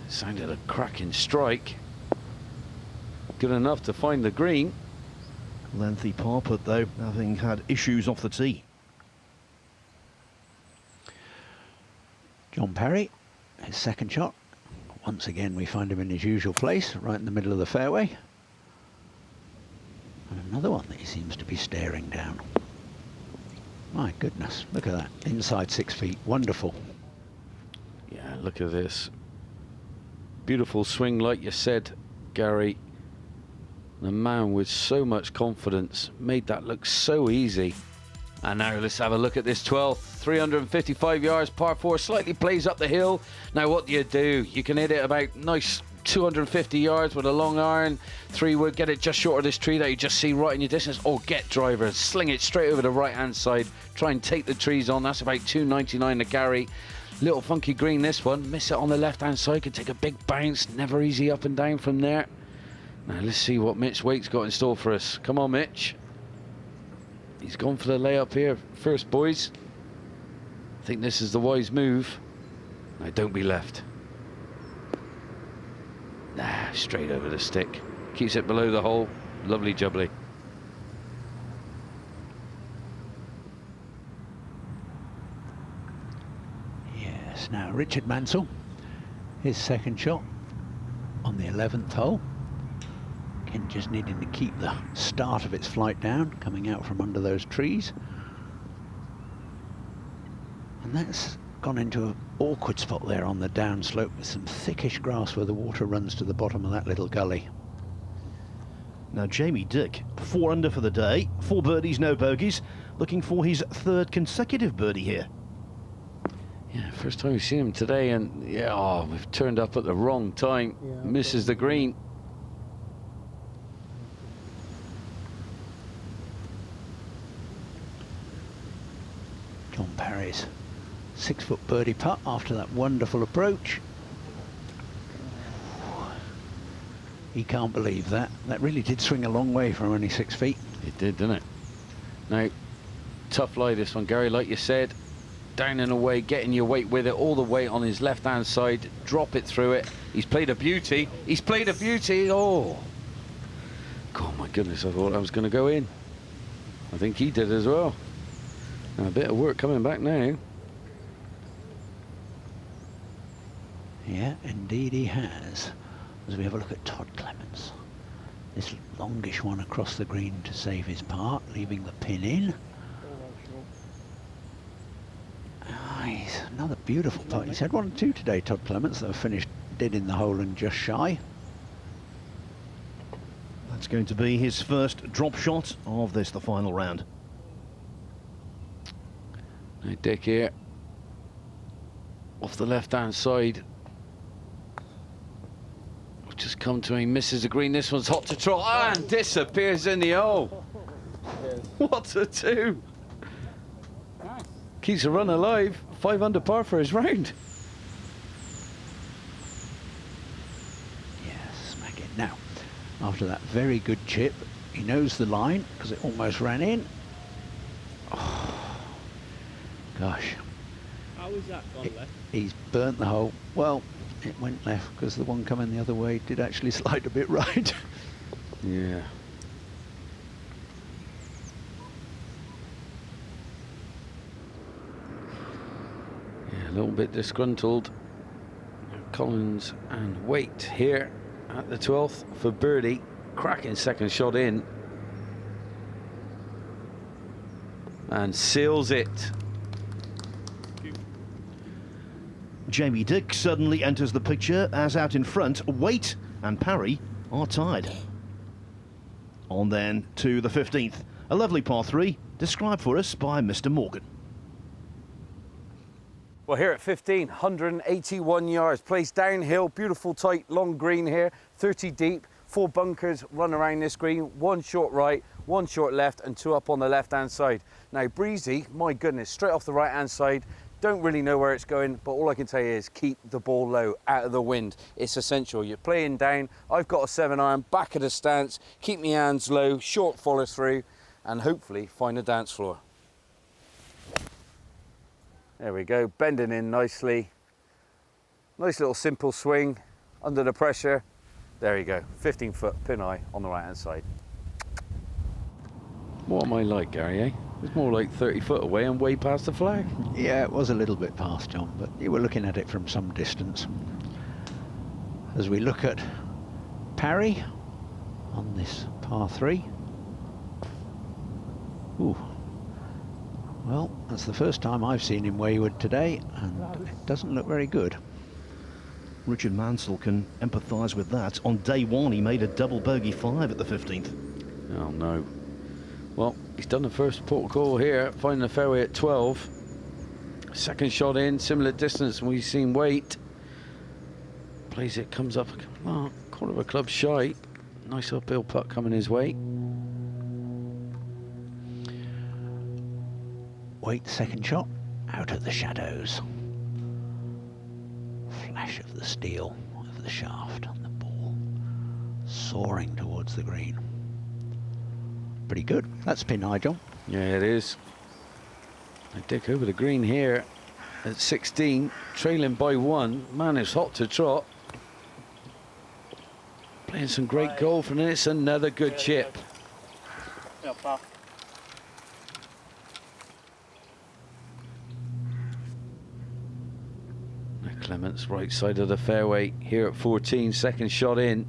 Sounded a cracking strike. Good enough to find the green. Lengthy par putt though, having had issues off the tee. John Parry, his second shot. Once again, we find him in his usual place, right in the middle of the fairway. And another one that he seems to be staring down. My goodness, look at that. Inside 6 feet, wonderful. Yeah, look at this. Beautiful swing, like you said, Gary. The man with so much confidence made that look so easy. And now let's have a look at this 12th, 355 yards, par 4, slightly plays up the hill. Now what do? You can hit it about nice 250 yards with a long iron. 3-wood, get it just short of this tree that you just see right in your distance. Or get driver, sling it straight over the right-hand side. Try and take the trees on. That's about 299 to carry. Little funky green this one. Miss it on the left-hand side. Could take a big bounce. Never easy up and down from there. Now let's see what Mitch Wake's got in store for us. Come on, Mitch. He's gone for the layup here first, boys. I think this is the wise move. Now don't be left. Nah, straight over the stick. Keeps it below the hole. Lovely jubbly. Yes, now Richard Mansell, his second shot on the 11th hole. Again, just needing to keep the start of its flight down, coming out from under those trees. And that's gone into an awkward spot there on the downslope with some thickish grass where the water runs to the bottom of that little gully. Now Jamie Dick, 4 under for the day, 4 birdies, no bogeys, looking for his third consecutive birdie here. Yeah, first time we've seen him today, and yeah, oh, we've turned up at the wrong time. Yeah, misses the green. John Parry's 6-foot birdie putt after that wonderful approach. He can't believe that. That really did swing a long way from only 6 feet. It did, didn't it? Now, tough lie this one, Gary, like you said. Down and away, getting your weight with it, all the way on his left-hand side. Drop it through it. He's played a beauty. He's played a beauty. Oh. God, my goodness, I thought I was going to go in. I think he did as well. And a bit of work coming back now. Yeah, indeed he has. As we have a look at Todd Clements. This longish one across the green to save his part, leaving the pin in. Nice, another beautiful putt. He's had 1 or 2 today, Todd Clements, that have finished dead in the hole and just shy. That's going to be his first drop shot of this, the final round. Now Dick here, off the left-hand side. Just come to him, misses the green. This one's hot to trot and disappears in the hole. What a 2! Nice. Keeps the run alive. 5 under par for his round. Yes, smack it. Now, after that very good chip, he knows the line because it almost ran in. Oh, gosh. How is that gone left? He's burnt the hole. Well, it went left because the one coming the other way did actually slide a bit right. Yeah. A little bit disgruntled. Collins and Waite here at the 12th for birdie. Cracking second shot in. And seals it. Jamie Dick suddenly enters the picture as out in front, Waite and Parry are tied. On then to the 15th, a lovely par 3, described for us by Mr. Morgan. Well, here at 15, 181 yards, placed downhill, beautiful tight long green here, 30 deep, 4 bunkers run around this green, 1 short right, 1 short left and 2 up on the left hand side. Now breezy, my goodness, straight off the right hand side, don't really know where it's going, but all I can tell you is keep the ball low, out of the wind. It's essential. You're playing down, I've got a 7-iron, back of the stance, keep my hands low, short follow through and hopefully find a dance floor. There we go, bending in nicely. Nice little simple swing under the pressure. There you go, 15-foot pin eye on the right-hand side. What am I like, Gary, eh? It's more like 30 foot away and way past the flag. Yeah, it was a little bit past, John, but you were looking at it from some distance. As we look at Parry on this par 3. Ooh. Well, that's the first time I've seen him wayward today, and it doesn't look very good. Richard Mansell can empathise with that. On day 1, he made a double bogey 5 at the 15th. Oh no. Well, he's done the first protocol here, finding the fairway at 12. Second shot in, similar distance, and we've seen Waite. Plays it, comes up, quarter of a club shy. Nice uphill putt coming his way. Waite, second shot, out of the shadows. Flash of the steel over the shaft and the ball soaring towards the green. Pretty good. That's pin high, John. Yeah, it is. I dick over the green here at 16, trailing by 1. Man, it's hot to trot. Playing some great golf, and it's another good chip. Clements, right side of the fairway here at 14, second shot in.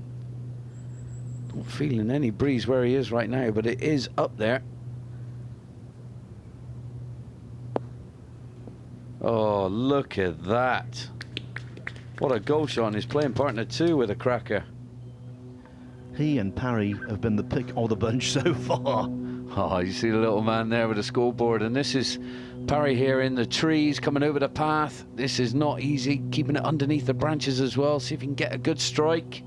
Not feeling any breeze where he is right now, but it is up there. Oh, look at that. What a goal shot, and his playing partner too with a cracker. He and Parry have been the pick of the bunch so far. Oh, you see the little man there with the scoreboard, and this is Parry here in the trees, coming over the path. This is not easy, keeping it underneath the branches as well, see if he can get a good strike.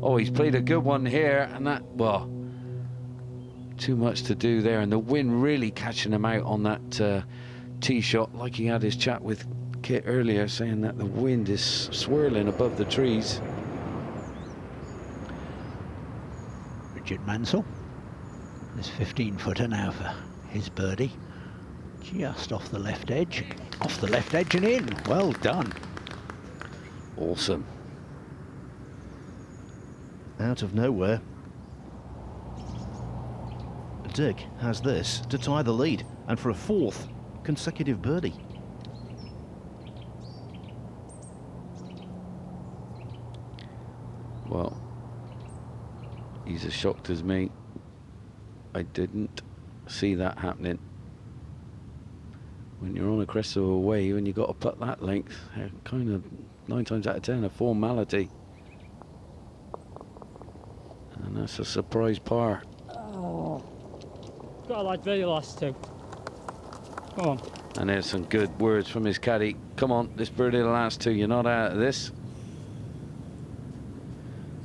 Oh, he's played a good one here, and that, well, too much to do there, and the wind really catching him out on that tee shot, like he had his chat with Kit earlier, saying that the wind is swirling above the trees. Richard Mansell. This 15-footer now for his birdie. Just off the left edge. Off the left edge and in. Well done. Awesome. Out of nowhere, Dick has this to tie the lead, and for a 4th consecutive birdie. Well, he's as shocked as me. I didn't see that happening. When you're on a crest of a wave and you've got to putt that length, kind of 9 times out of 10 a formality. And that's a surprise par. Oh. Got a like birdie last 2. Come on. And there's some good words from his caddy. Come on, this birdie the last 2, you're not out of this.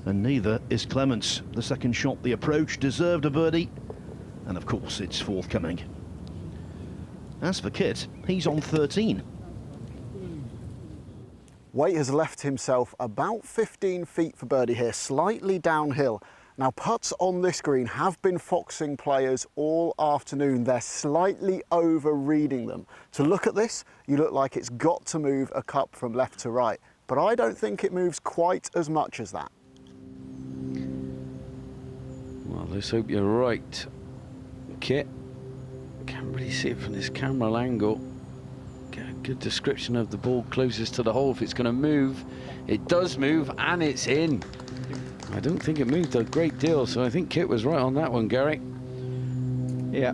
And neither is Clements. The second shot, the approach, deserved a birdie. And of course, it's forthcoming. As for Kit, he's on 13. Waite has left himself about 15 feet for birdie here, slightly downhill. Now, putts on this green have been foxing players all afternoon. They're slightly over-reading them. To look at this, you look like it's got to move a cup from left to right. But I don't think it moves quite as much as that. Well, let's hope you're right, Kit. Can't really see it from this camera angle. Good description of the ball closest to the hole. If it's going to move, it does move, and it's in. I don't think it moved a great deal, so I think Kit was right on that one, Gary. Yeah,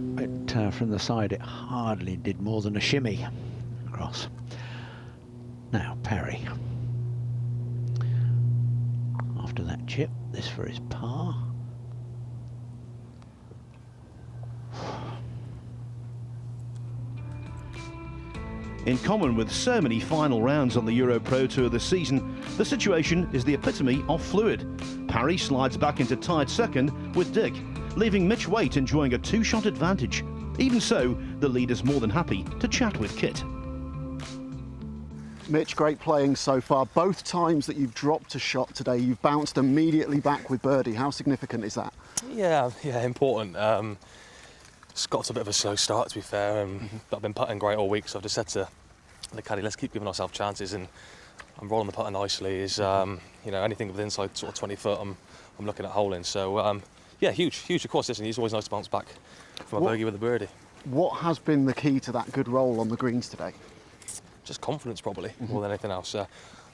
from the side it hardly did more than a shimmy across. Now Perry. After that chip, this for his par. In common with so many final rounds on the EuroPro Tour this season, the situation is the epitome of fluid. Parry slides back into tied second with Dick, leaving Mitch Waite enjoying a two-shot advantage. Even so, the leader's more than happy to chat with Kit. Mitch, great playing so far. Both times that you've dropped a shot today, you've bounced immediately back with birdie. How significant is that? Yeah, important. It's got a bit of a slow start, to be fair. I've been putting great all week, so I've just said to the caddy, let's keep giving ourselves chances, and I'm rolling the putter nicely. Is anything within inside sort of 20 foot, I'm looking at holing. So yeah, huge. Of course, listen, it's always nice to bounce back from a bogey with a birdie. What has been the key to that good roll on the greens today? Just confidence, probably, more than anything else.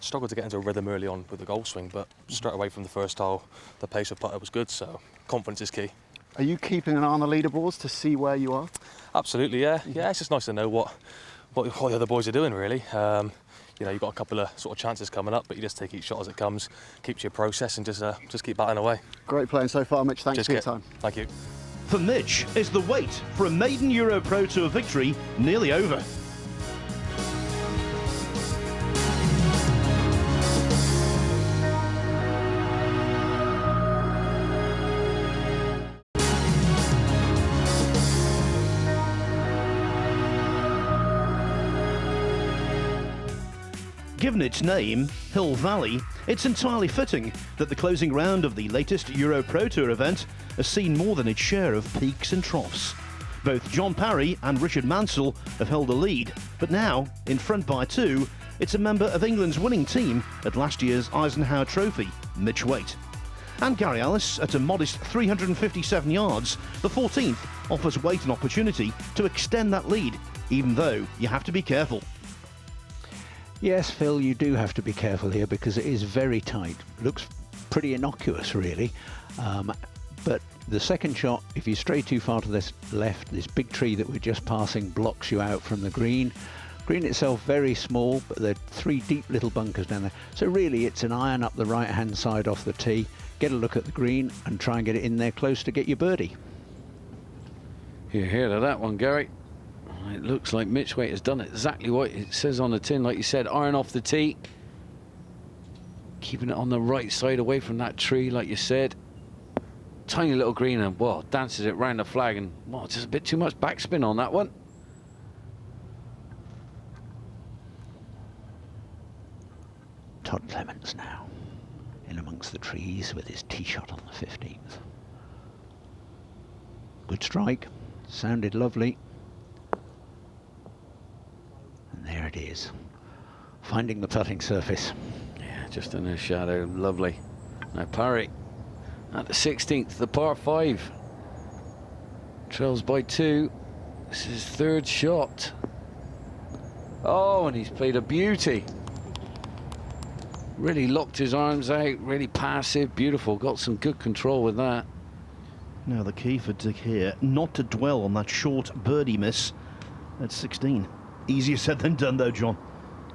Struggled to get into a rhythm early on with the golf swing, but straight away from the first hole, the pace of putter was good, so confidence is key. Are you keeping an eye on the leaderboards to see where you are? Absolutely, yeah. Yeah, it's just nice to know what the other boys are doing, really. You've got a couple of sort of chances coming up, but you just take each shot as it comes, keeps your process, and just keep batting away. Great playing so far, Mitch. Thanks for your time. Thank you. For Mitch, is the wait for a maiden EuroPro Tour victory nearly over? Given its name, Hill Valley, it's entirely fitting that the closing round of the latest EuroPro Tour event has seen more than its share of peaks and troughs. Both John Parry and Richard Mansell have held the lead, but now, in front by two, it's a member of England's winning team at last year's Eisenhower Trophy, Mitch Waite. And Gary Ellis, at a modest 357 yards, the 14th, offers Waite an opportunity to extend that lead, even though you have to be careful. Yes, Phil, you do have to be careful here because it is very tight. Looks pretty innocuous, really. But the second shot, if you stray too far to this left, this big tree that we're just passing blocks you out from the green. Green itself very small, but there are three deep little bunkers down there. So really, it's an iron up the right-hand side off the tee, get a look at the green and try and get it in there close to get your birdie. You hear to that one, Gary. It looks like Mitch Waite has done exactly what it says on the tin, like you said, iron off the tee. Keeping it on the right side away from that tree, like you said. Tiny little green and, well, dances it round the flag and, well, just a bit too much backspin on that one. Todd Clements now in amongst the trees with his tee shot on the 15th. Good strike, sounded lovely. And there it is, finding the putting surface. Yeah, just in the shadow, lovely. Now Parry at the 16th, the par 5. Trails by 2. This is his third shot. Oh, and he's played a beauty. Really locked his arms out, really passive, beautiful. Got some good control with that. Now the key for Dick here, not to dwell on that short birdie miss at 16. Easier said than done though, John.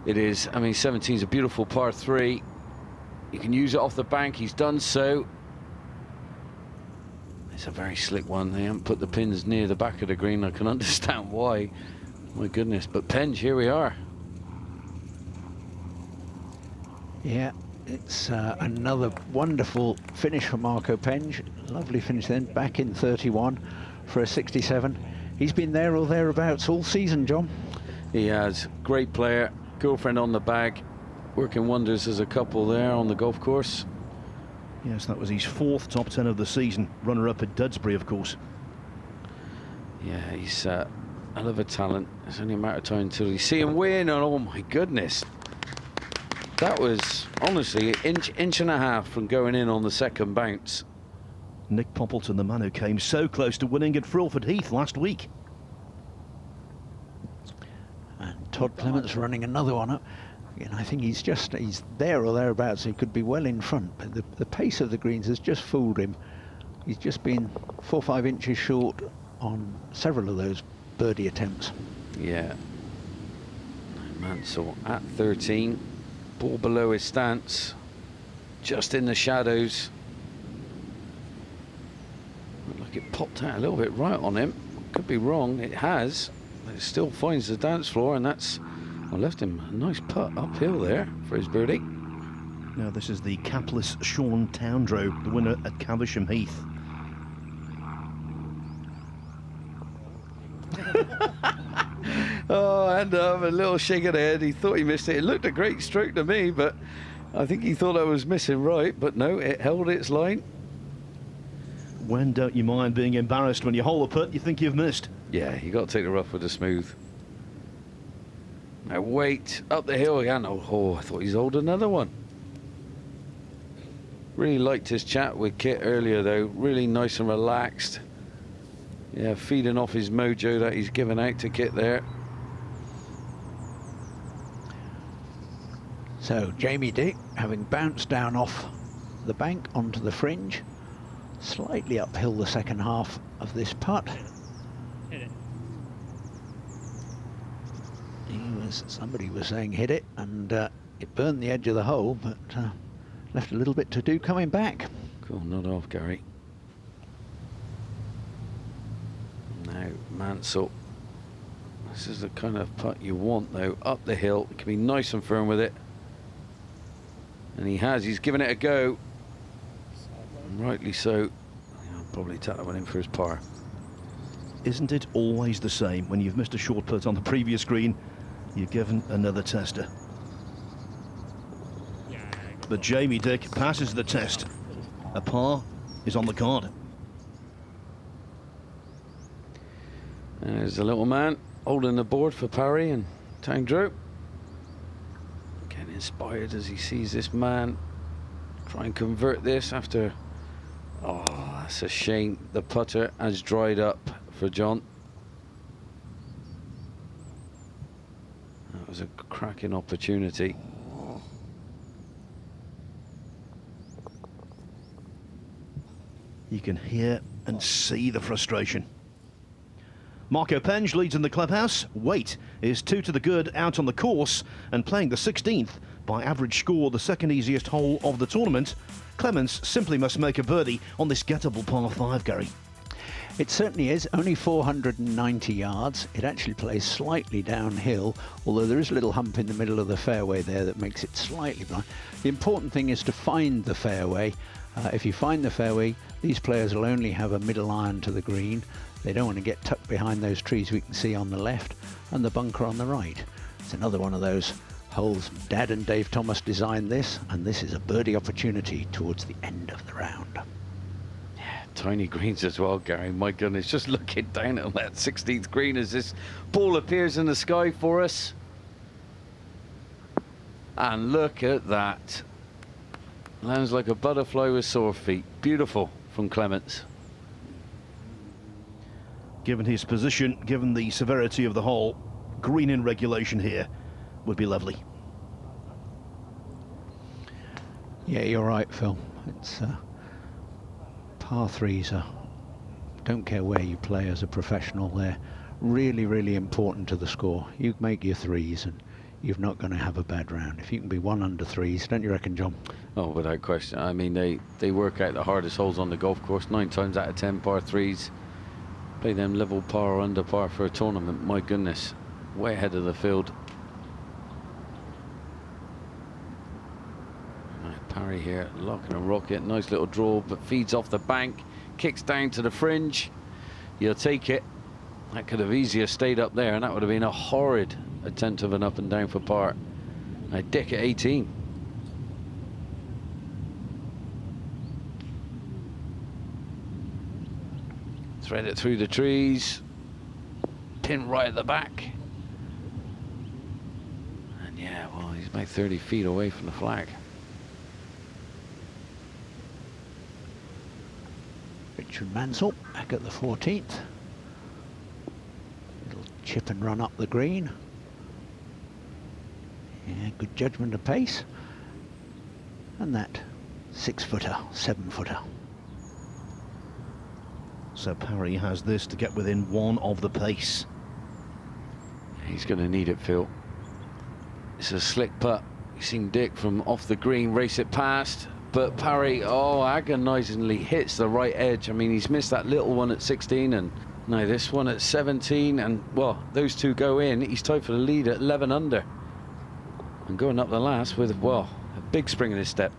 It is. I mean, 17 is a beautiful par 3. You can use it off the bank. He's done so. It's a very slick one. They haven't put the pins near the back of the green. I can understand why. My goodness. But Penge, here we are. Yeah, it's another wonderful finish for Marco Penge. Lovely finish then, back in 31 for a 67. He's been there or thereabouts all season, John. He has. Great player. Girlfriend on the bag. Working wonders as a couple there on the golf course. Yes, that was his 4th top 10 of the season. Runner-up at Dudsbury, of course. Yeah, he's a hell of a talent. It's only a matter of time until you see him win. And oh my goodness. That was, honestly, inch and a half from going in on the second bounce. Nick Poppleton, the man who came so close to winning at Frilford Heath last week. And Todd Clements running another one up. And I think he's there or thereabouts. He could be well in front, but the pace of the greens has just fooled him. He's just been 4 or 5 inches short on several of those birdie attempts. Yeah. Mansell at 13, ball below his stance, just in the shadows. Looked like it popped out a little bit right on him. Could be wrong, it has. But it still finds the dance floor, and that's, well, left him a nice putt uphill there for his birdie. Now this is the capless Sean Towndrow, the winner at Caversham Heath. Oh, and a little shake of the head. He thought he missed it. It looked a great stroke to me, but I think he thought I was missing right. But no, it held its line. When don't you mind being embarrassed when you hole a putt you think you've missed? Yeah, you got to take the rough with the smooth. Now wait, up the hill again. Oh, I thought he's owed another one. Really liked his chat with Kit earlier, though. Really nice and relaxed. Yeah, feeding off his mojo that he's given out to Kit there. So Jamie Dick, having bounced down off the bank onto the fringe, slightly uphill the second half of this putt. Hit it. Somebody was saying hit it, and it burned the edge of the hole, but left a little bit to do coming back. Cool, not off, Gary. Now Mansell. This is the kind of putt you want, though. Up the hill, it can be nice and firm with it. And he's given it a go. And rightly so. I'll probably tap that one in for his par. Isn't it always the same? When you've missed a short putt on the previous green, you're given another tester. But Jamie Dick passes the test. A par is on the card. There's the little man holding the board for Parry and Towndrow. Getting inspired as he sees this man try and convert this after... Oh, that's a shame. The putter has dried up for John. That was a cracking opportunity. You can hear and see the frustration. Marco Penge leads in the clubhouse. Waite is 2 to the good out on the course and playing the 16th by average score, the second easiest hole of the tournament. Clements simply must make a birdie on this gettable par 5, Gary. It certainly is, only 490 yards. It actually plays slightly downhill, although there is a little hump in the middle of the fairway there that makes it slightly blind. The important thing is to find the fairway. If you find the fairway, these players will only have a middle iron to the green. They don't want to get tucked behind those trees we can see on the left and the bunker on the right. It's another one of those holes. Dad and Dave Thomas designed this, and this is a birdie opportunity towards the end of the round. Yeah, tiny greens as well, Gary. My goodness, just looking down at that 16th green as this ball appears in the sky for us. And look at that. Lands like a butterfly with sore feet. Beautiful from Clements. Given his position, given the severity of the hole, green in regulation here would be lovely. Yeah, you're right, Phil. It's par 3s. Don't care where you play as a professional, they're really, really important to the score. You make your 3s and you're not going to have a bad round. If you can be 1 under 3s, don't you reckon, John? Oh, without question. I mean, they work out the hardest holes on the golf course. 9 times out of 10 par 3s. Play them level par or under par for a tournament. My goodness, way ahead of the field. Right, Parry here, locking a rocket. Nice little draw, but feeds off the bank. Kicks down to the fringe. You'll take it. That could have easier stayed up there, and that would have been a horrid attempt of an up and down for par. Now Dick at 18. Thread it through the trees. Pin right at the back. And yeah, well, he's about 30 feet away from the flag. Richard Mansell back at the 14th. Little chip and run up the green. Yeah, good judgment of pace. And that 6-footer, 7-footer. So Parry has this to get within one of the pace. He's going to need it, Phil. It's a slick putt. You've seen Dick from off the green race it past, but Parry, oh, agonisingly hits the right edge. I mean, he's missed that little one at 16, and now this one at 17, and, well, those two go in. He's tied for the lead at 11 under. And going up the last with, well, a big spring in his step.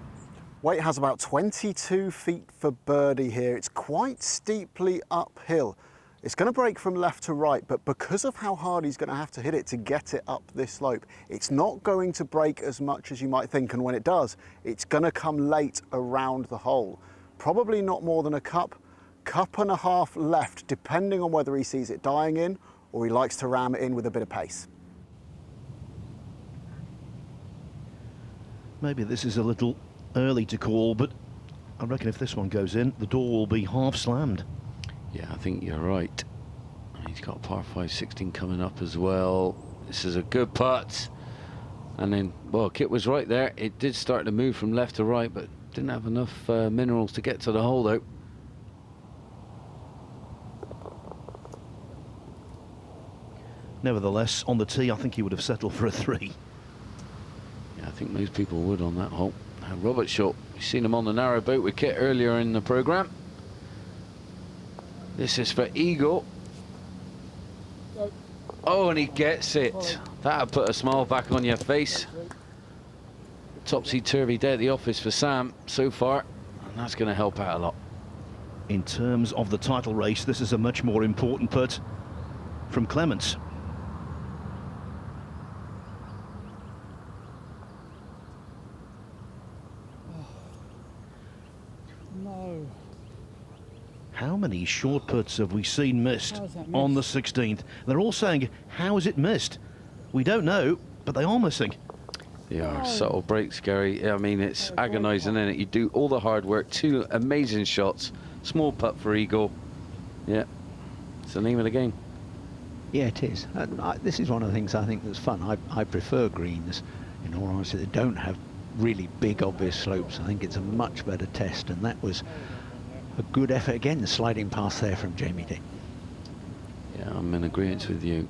Waite has about 22 feet for birdie here. It's quite steeply uphill. It's going to break from left to right, but because of how hard he's going to have to hit it to get it up this slope, it's not going to break as much as you might think, and when it does, it's going to come late around the hole. Probably not more than a cup and a half left, depending on whether he sees it dying in or he likes to ram it in with a bit of pace. Maybe this is a little early to call, but I reckon if this one goes in, the door will be half slammed. Yeah, I think you're right. He's got par 5 16 coming up as well. This is a good putt. And then, well, Kit was right there. It did start to move from left to right, but didn't have enough minerals to get to the hole, though. Nevertheless, on the tee, I think he would have settled for a 3. Yeah, I think most people would on that hole. Now, Robert Shaw, you've seen him on the narrow boat with Kit earlier in the programme. This is for Eagle. Oh, and he gets it. That'll put a smile back on your face. Topsy-turvy day at the office for Sam so far, and that's going to help out a lot. In terms of the title race, this is a much more important putt from Clements. No. How many short putts have we seen missed on the 16th? They're all saying, how is it missed? We don't know, but they are missing. They are subtle breaks, Gary. I mean, it's agonising, isn't it? You do all the hard work, 2 amazing shots, small putt for Eagle. Yeah, it's the name of the game. Yeah, it is. And this is one of the things I think that's fun. I prefer greens, in all honesty, that don't have really big, obvious slopes. I think it's a much better test, and that was a good effort again, sliding past there from Jamie Dick. Yeah, I'm in agreement with you.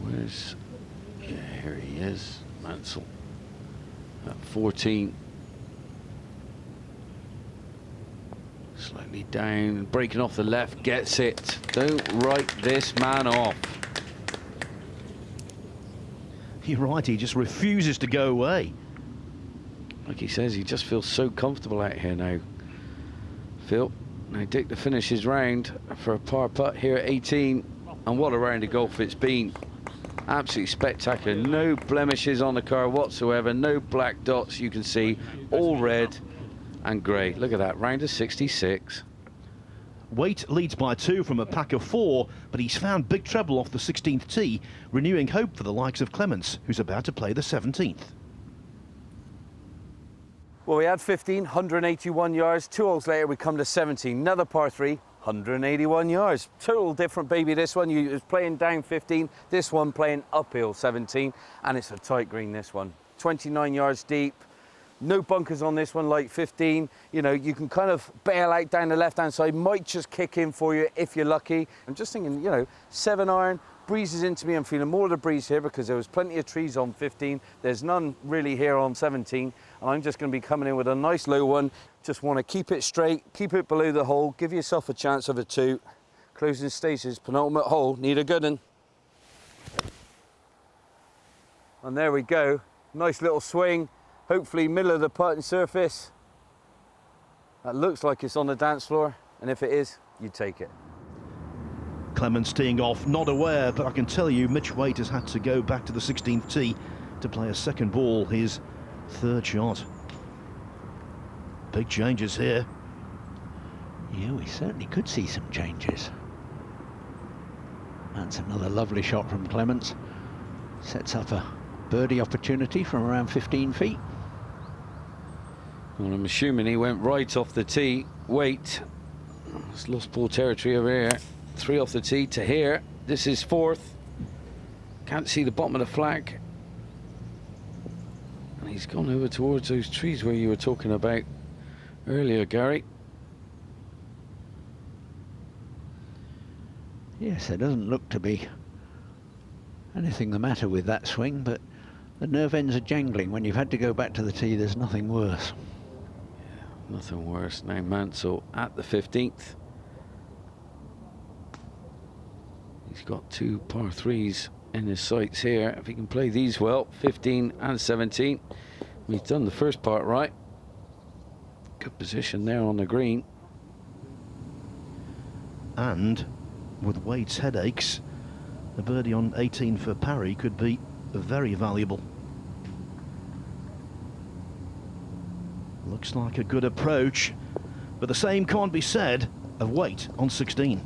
Where's... Yeah, here he is, Mansell. At 14. Slightly down, breaking off the left, gets it. Don't write this man off. You're right, he just refuses to go away. Like he says, he just feels so comfortable out here now. Phil, now Dick to finish his round for a par putt here at 18. And what a round of golf it's been. Absolutely spectacular. No blemishes on the car whatsoever. No black dots you can see. All red and grey. Look at that, round of 66. Waite leads by 2 from a pack of 4, but he's found big trouble off the 16th tee, renewing hope for the likes of Clements, who's about to play the 17th. Well, we had 15, 181 yards. 2 holes later, we come to 17. Another par 3, 181 yards. Total different baby, this one. You was playing down 15, this one playing uphill 17, and it's a tight green, this one. 29 yards deep. No bunkers on this one like 15. You know, you can kind of bail out down the left-hand side, might just kick in for you if you're lucky. I'm just thinking, you know, 7 iron, breezes into me. I'm feeling more of the breeze here because there was plenty of trees on 15. There's none really here on 17. And I'm just going to be coming in with a nice low one. Just want to keep it straight, keep it below the hole, give yourself a chance of a 2. Closing stages, penultimate hole, need a good one. And there we go. Nice little swing. Hopefully middle of the putting surface. That looks like it's on the dance floor, and if it is, you take it. Clements teeing off, not aware, but I can tell you Mitch Waite has had to go back to the 16th tee to play a second ball, his 3rd shot. Big changes here. Yeah, we certainly could see some changes. That's another lovely shot from Clements. Sets up a birdie opportunity from around 15 feet. Well, I'm assuming he went right off the tee. Wait, it's lost ball territory over here. 3 off the tee to here. This is 4th. Can't see the bottom of the flag. And he's gone over towards those trees where you were talking about earlier, Gary. Yes, there doesn't look to be anything the matter with that swing, but the nerve ends are jangling. When you've had to go back to the tee, there's nothing worse. Yeah, nothing worse. Now Mansell at the 15th. He's got 2 par 3s in his sights here. If he can play these well, 15 and 17. He's done the first part right. Good position there on the green. And with Wade's headaches, a birdie on 18 for Parry could be very valuable. Looks like a good approach, but the same can't be said of Wade on 16.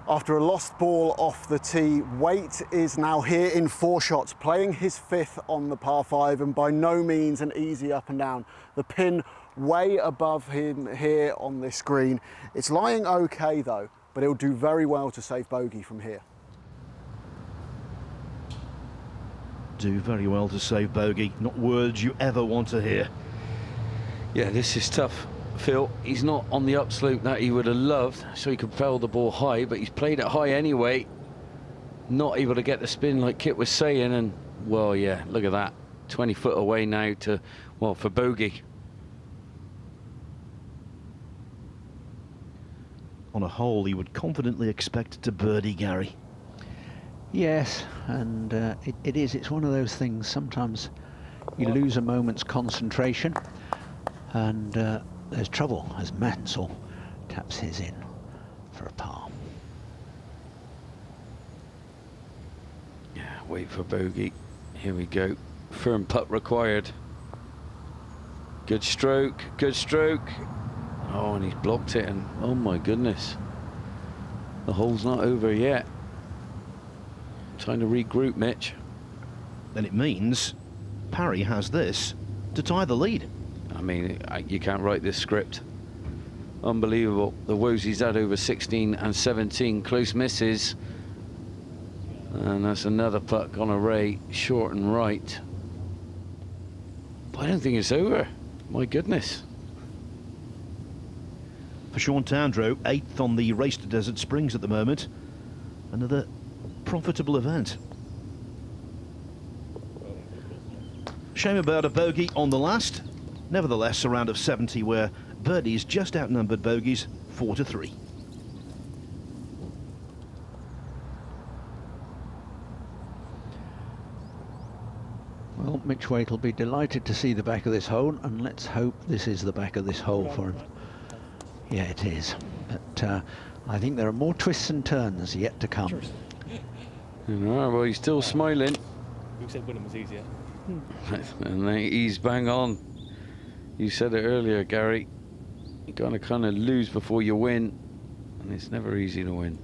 After a lost ball off the tee, Waite is now here in 4 shots, playing his 5th on the par 5, and by no means an easy up and down. The pin way above him here on this green. It's lying okay though, but he'll do very well to save bogey from here. Do very well to save bogey, not words you ever want to hear. Yeah, this is tough, Phil. He's not on the upslope that he would have loved, so he could propel the ball high, but he's played it high anyway. Not able to get the spin like Kit was saying, and, well, yeah, look at that. 20 foot away now to, well, for bogey. On a hole he would confidently expect to birdie, Gary. Yes, and it's one of those things. Sometimes you lose a moment's concentration, and there's trouble as Mansell taps his in for a par. Yeah, wait for bogey. Here we go. Firm putt required. Good stroke, good stroke. Oh, and he's blocked it, and oh my goodness. The hole's not over yet. Time to regroup, Mitch. Then it means Parry has this to tie the lead. I mean, you can't write this script. Unbelievable. The woes he's had over 16 and 17. Close misses. And that's another putt gone away, short and right. But I don't think it's over. My goodness. For Sean Towndrow, 8th on the Race to Desert Springs at the moment. Another profitable event. Shame about a bogey on the last. Nevertheless, a round of 70 where birdies just outnumbered bogeys 4-3. Well, Mitch Waite will be delighted to see the back of this hole, and let's hope this is the back of this hole for him. Yeah, it is. But I think there are more twists and turns yet to come. No, well, he's still smiling. Who said winning was easier? And he's bang on. You said it earlier, Gary. You're going to kind of lose before you win, and it's never easy to win.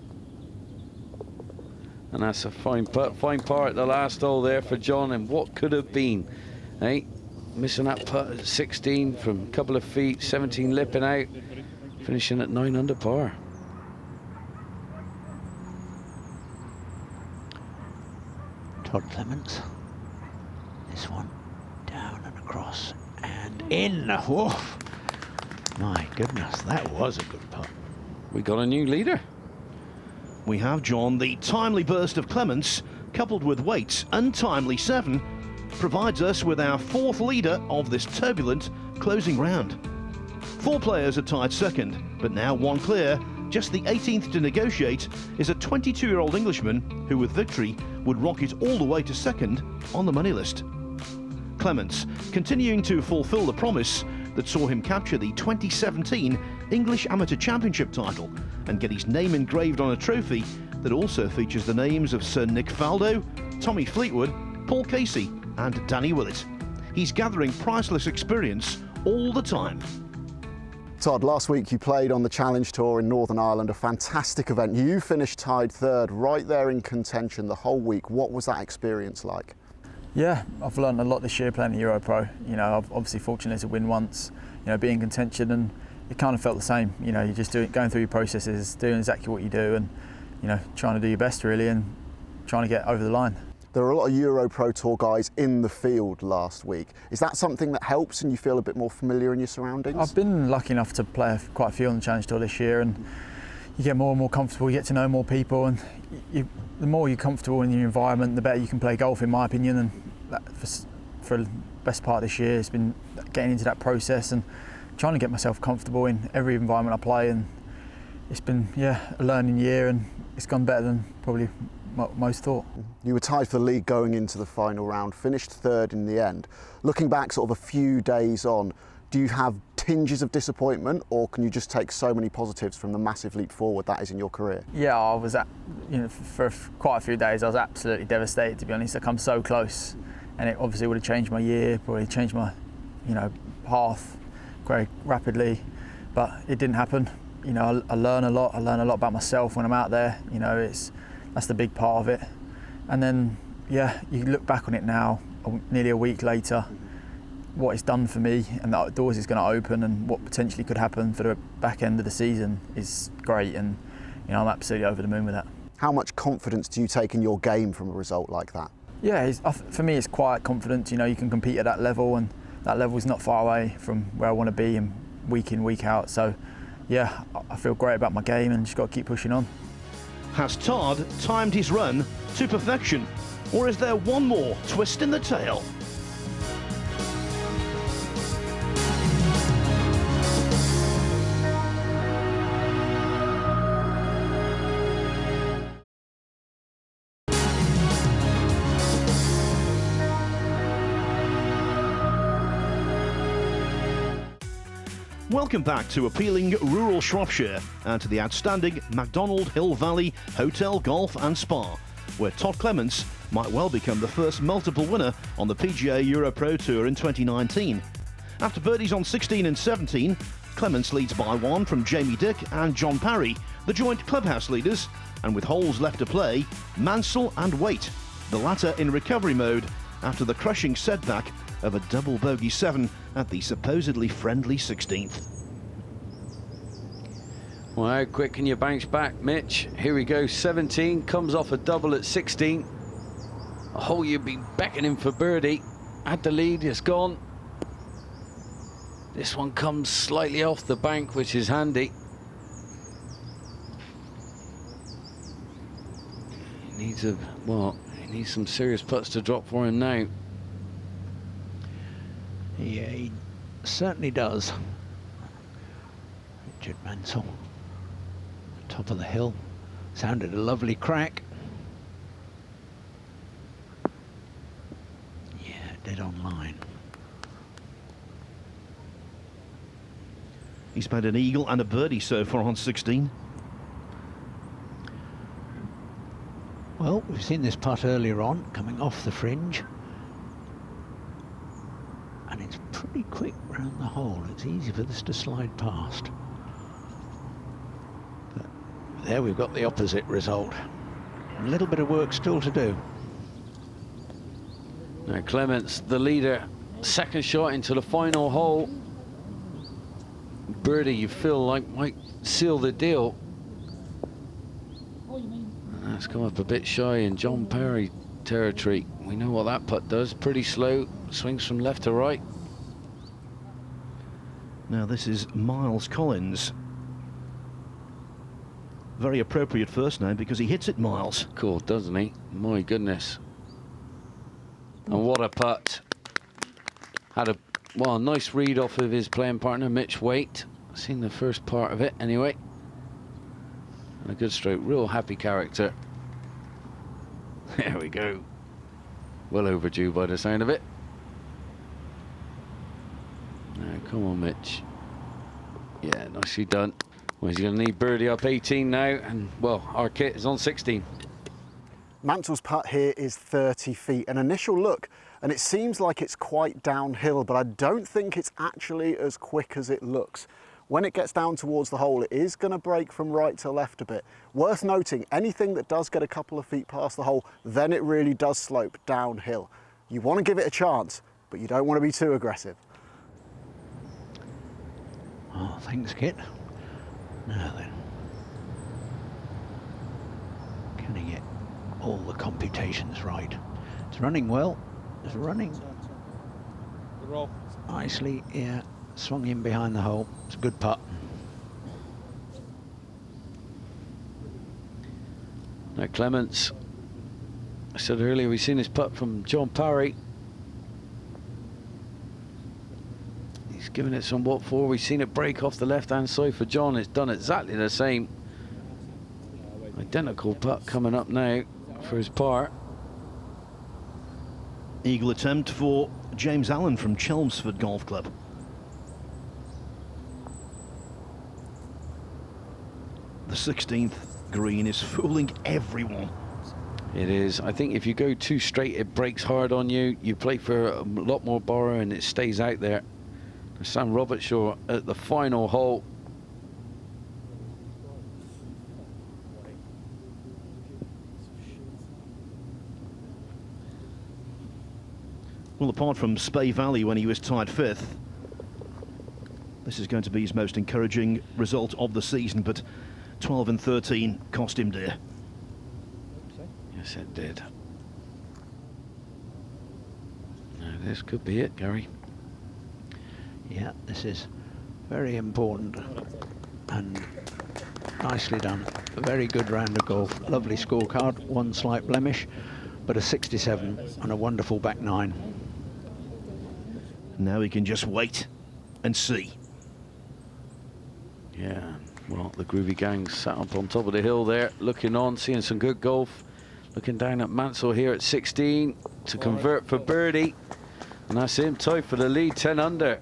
And that's a fine putt, fine par at the last hole there for John, and what could have been, eh? Missing that putt at 16 from a couple of feet, 17 lipping out, finishing at 9 under par. Todd Clements. This one down and across and in. Whoa. My goodness, that was a good putt. We got a new leader. We have, John. The timely burst of Clements, coupled with Waite's untimely 7, provides us with our 4th leader of this turbulent closing round. 4 players are tied second, but now 1 clear. Just the 18th to negotiate is a 22-year-old Englishman who, with victory, would rocket all the way to second on the money list. Clements continuing to fulfil the promise that saw him capture the 2017 English Amateur Championship title and get his name engraved on a trophy that also features the names of Sir Nick Faldo, Tommy Fleetwood, Paul Casey and Danny Willett. He's gathering priceless experience all the time. Todd, last week you played on the Challenge Tour in Northern Ireland, a fantastic event. You finished tied 3rd, right there in contention the whole week. What was that experience like? Yeah, I've learned a lot this year playing the EuroPro. You know, I've obviously fortunate to win once, you know, be in contention, and it kind of felt the same. You know, you're just going through your processes, doing exactly what you do, and, you know, trying to do your best really, and trying to get over the line. There are a lot of EuroPro Tour guys in the field last week. Is that something that helps and you feel a bit more familiar in your surroundings? I've been lucky enough to play quite a few on the Challenge Tour this year, and you get more and more comfortable, you get to know more people, and the more you're comfortable in your environment, the better you can play golf, in my opinion. And that, for the best part of this year, it's been getting into that process and trying to get myself comfortable in every environment I play, and it's been, yeah, a learning year, and it's gone better than probably most thought. You were tied for the lead going into the final round, finished third in the end. Looking back sort of a few days on, do you have tinges of disappointment, or can you just take so many positives from the massive leap forward that is in your career? Yeah, I was for quite a few days I was absolutely devastated, to be honest. I come so close, and it obviously would have changed my year, probably changed my path very rapidly, but it didn't happen. I learn a lot. I learn a lot about myself when I'm out there. That's the big part of it. And then, yeah, you look back on it now, nearly a week later, what it's done for me and the doors it's going to open and what potentially could happen for the back end of the season is great, and I'm absolutely over the moon with that. How much confidence do you take in your game from a result like that? Yeah, for me it's quiet confidence. You can compete at that level, and that level is not far away from where I want to be, and week in, week out. So yeah, I feel great about my game and just got to keep pushing on. Has Todd timed his run to perfection, or is there one more twist in the tail? Welcome back to appealing rural Shropshire and to the outstanding Macdonald Hill Valley Hotel, Golf and Spa, where Todd Clements might well become the first multiple winner on the PGA EuroPro Tour in 2019. After birdies on 16 and 17, Clements leads by one from Jamie Dick and John Parry, the joint clubhouse leaders, and with holes left to play, Mansell and Waite, the latter in recovery mode after the crushing setback of a double bogey 7 at the supposedly friendly 16th. Well, how quick can you bounce back, Mitch? Here we go, 17, comes off a double at 16. A hole you'd be beckoning for birdie. Had the lead, it's gone. This one comes slightly off the bank, which is handy. He needs some serious putts to drop for him now. Yeah, he certainly does. Richard Mansell, top of the hill, sounded a lovely crack. Yeah, dead on line. He's made an eagle and a birdie so far on 16. Well, we've seen this putt earlier on, coming off the fringe. And it's pretty quick round the hole. It's easy for this to slide past. But there we've got the opposite result. A little bit of work still to do. Now Clements, the leader, second shot into the final hole. Birdie, you feel like might seal the deal. And that's come up a bit shy in John Parry territory. We know what that putt does. Pretty slow, swings from left to right. Now this is Miles Collins. Very appropriate first name because he hits it, Miles. Cool, doesn't he? My goodness. And what a putt. Had a nice read off of his playing partner, Mitch Waite. Seen the first part of it anyway. And a good stroke, real happy character. There we go. Well overdue by the sound of it. Now, come on, Mitch. Yeah, nicely done. Well, he's going to need birdie up 18 now, and, well, our kit is on 16. Mansell's putt here is 30 feet. An initial look, and it seems like it's quite downhill, but I don't think it's actually as quick as it looks. When it gets down towards the hole, it is going to break from right to left a bit. Worth noting, anything that does get a couple of feet past the hole, then it really does slope downhill. You want to give it a chance, but you don't want to be too aggressive. Oh, thanks, Kit. Now then. Can he get all the computations right. It's running well. It's running nicely. Yeah, swung in behind the hole. It's a good putt. Now Clements, I said earlier, we've seen this putt from John Parry. He's given it some what for. We've seen it break off the left-hand side for John. It's done exactly the same. Identical putt coming up now for his par. Eagle attempt for James Allen from Chelmsford Golf Club. The 16th green is fooling everyone. It is. I think if you go too straight, it breaks hard on you. You play for a lot more borrow and it stays out there. Sam Robertshaw at the final hole. Well, apart from Spey Valley when he was tied 5th, this is going to be his most encouraging result of the season, but 12 and 13 cost him dear. Yes, it did. Now, this could be it, Gary. Yeah, this is very important and nicely done. A very good round of golf. Lovely scorecard, one slight blemish, but a 67 and a wonderful back 9. Now he can just wait and see. Yeah, well, the Groovy Gang sat up on top of the hill there, looking on, seeing some good golf. Looking down at Mansell here at 16 to convert for birdie. And that's him, tied for the lead, 10 under.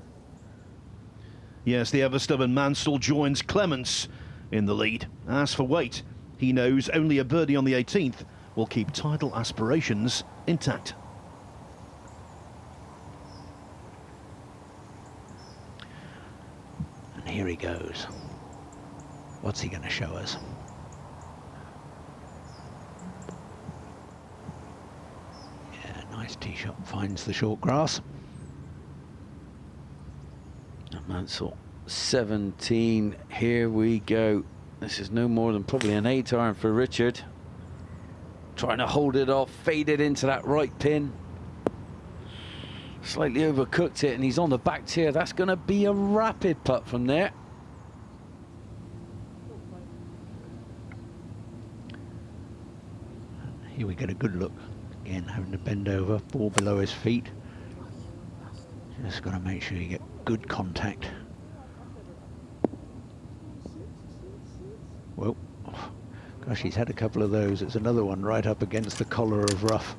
Yes, the ever-stubborn Mansell joins Clements in the lead. As for Waite, he knows only a birdie on the 18th will keep title aspirations intact. And here he goes. What's he going to show us? Yeah, nice tee shot, finds the short grass. And Mansell, 17, here we go. This is no more than probably an 8-iron for Richard. Trying to hold it off, faded into that right pin. Slightly overcooked it, and he's on the back tier. That's going to be a rapid putt from there. Here we get a good look. Again, having to bend over, ball below his feet. Just got to make sure you get good contact. Well, gosh, he's had a couple of those. It's another one right up against the collar of rough.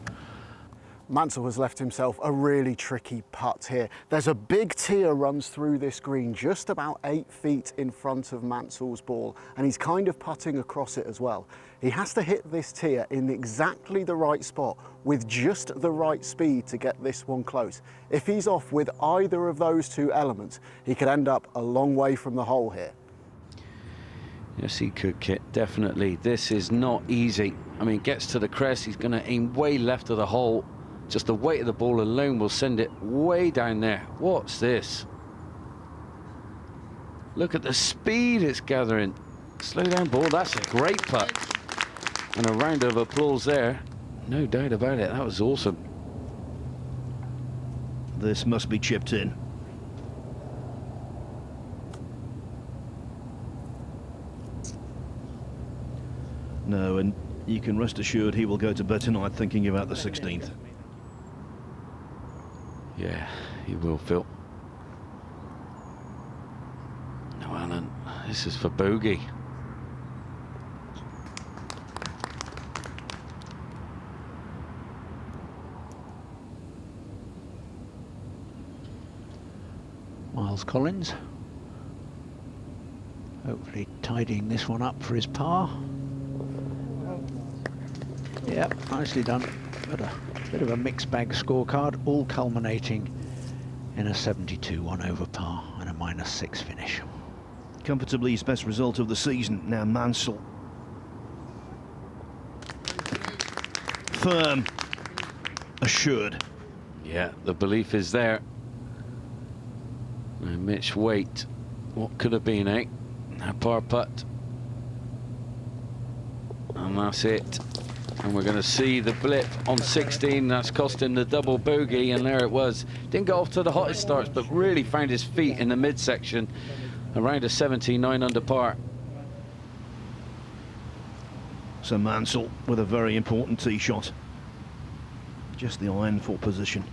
Mansell has left himself a really tricky putt here. There's a big tier runs through this green just about 8 feet in front of Mansell's ball, and he's kind of putting across it as well. He has to hit this tier in exactly the right spot with just the right speed to get this one close. If he's off with either of those two elements, he could end up a long way from the hole here. Yes, he could, Kit, definitely. This is not easy. I mean, gets to the crest, he's going to aim way left of the hole. Just the weight of the ball alone will send it way down there. What's this? Look at the speed it's gathering. Slow down ball, that's a great putt. And a round of applause there. No doubt about it, that was awesome. This must be chipped in. No, and you can rest assured he will go to bed tonight thinking about the 16th. Yeah, he will, Phil. No, Alan, this is for bogey. Miles Collins. Hopefully tidying this one up for his par. Yep, nicely done. But a bit of a mixed bag scorecard, all culminating in a 72 1 over par and a -6 finish. Comfortably his best result of the season. Now Mansell. Firm. Assured. Yeah, the belief is there. Now Mitch Waite, what could have been, eh? A par putt. And that's it. And we're going to see the blip on 16. That's cost him the double bogey, and there it was. Didn't get off to the hottest starts, but really found his feet in the midsection around a 17, 9 under par. So Mansell with a very important tee shot. Just the iron for position.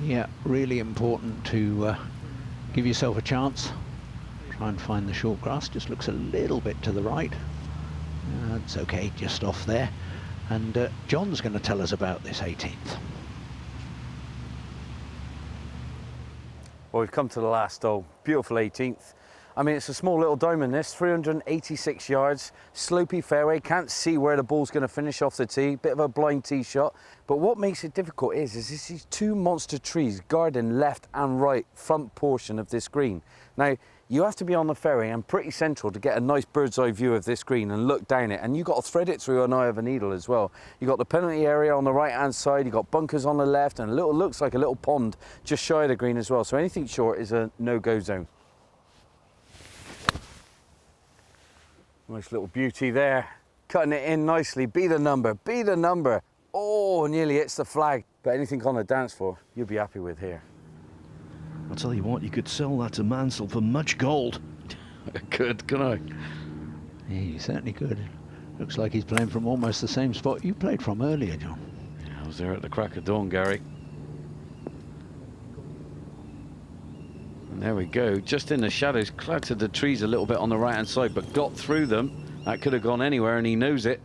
Yeah, really important to give yourself a chance. Try and find the short grass. Just looks a little bit to the right. It's okay, just off there. And John's going to tell us about this 18th. Well, we've come to the last hole. Beautiful 18th. I mean, it's a small little diamond, this, 386 yards, slopey fairway, can't see where the ball's going to finish off the tee, bit of a blind tee shot. But what makes it difficult is these two monster trees guarding left and right front portion of this green. Now, you have to be on the fairway and pretty central to get a nice bird's eye view of this green and look down it. And you've got to thread it through an eye of a needle as well. You've got the penalty area on the right-hand side, you've got bunkers on the left, and looks like a little pond just shy of the green as well. So anything short is a no-go zone. Nice little beauty there. Cutting it in nicely. Be the number, be the number. Oh, nearly hits the flag. But anything on the dance floor, you'll be happy with here. I'll tell you what, you could sell that to Mansell for much gold. I could, can I? Yeah, you certainly could. Looks like he's playing from almost the same spot you played from earlier, John. Yeah, I was there at the crack of dawn, Gary. And there we go, just in the shadows, clattered the trees a little bit on the right-hand side, but got through them. That could have gone anywhere, and he knows it.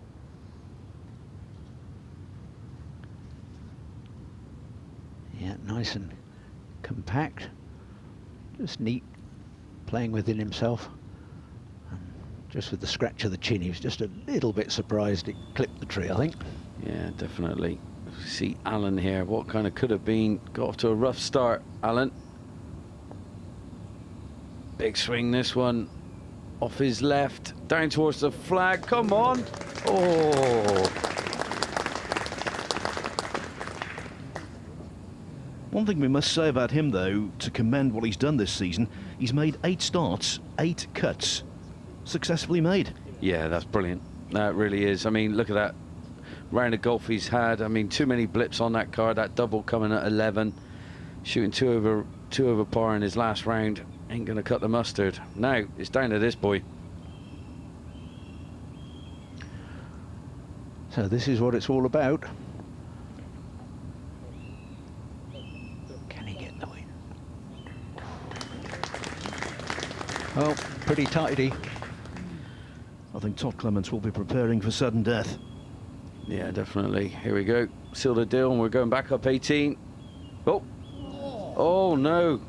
Yeah, nice and compact. Just neat, playing within himself. And just with the scratch of the chin, he was just a little bit surprised it clipped the tree, I think. Yeah, definitely. See Alan here, what kind of could have been. Got off to a rough start, Alan. Big swing, this one. Off his left, down towards the flag. Come on. Oh. One thing we must say about him, though, to commend what he's done this season, he's made 8 starts, 8 cuts. Successfully made. Yeah, that's brilliant. That really is. I mean, look at that round of golf he's had. I mean, too many blips on that card. That double coming at 11. Shooting two over par in his last round. Ain't going to cut the mustard. Now, it's down to this boy. So this is what it's all about. Can he get the win? Well, pretty tidy. I think Todd Clements will be preparing for sudden death. Yeah, definitely. Here we go. Seal the deal, and we're going back up 18. Oh. Oh, no.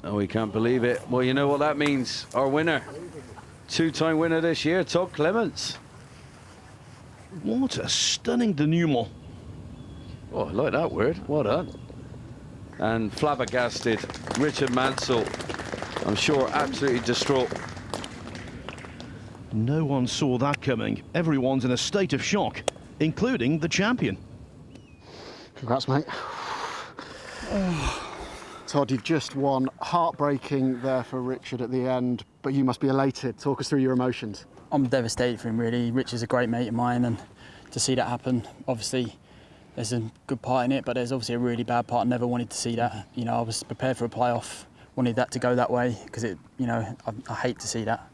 Oh, we can't believe it. Well, you know what that means. Our winner. 2-time winner this year, Todd Clements. What a stunning denouement. Oh, I like that word. Well done. And flabbergasted, Richard Mansell, I'm sure absolutely distraught. No one saw that coming. Everyone's in a state of shock, including the champion. Congrats, mate. Todd, you've just won. Heartbreaking there for Richard at the end, but you must be elated. Talk us through your emotions. I'm devastated for him, really. Richard's a great mate of mine, and to see that happen, obviously there's a good part in it, but there's obviously a really bad part. I never wanted to see that. You know, I was prepared for a playoff, wanted that to go that way, because it, you know, I hate to see that.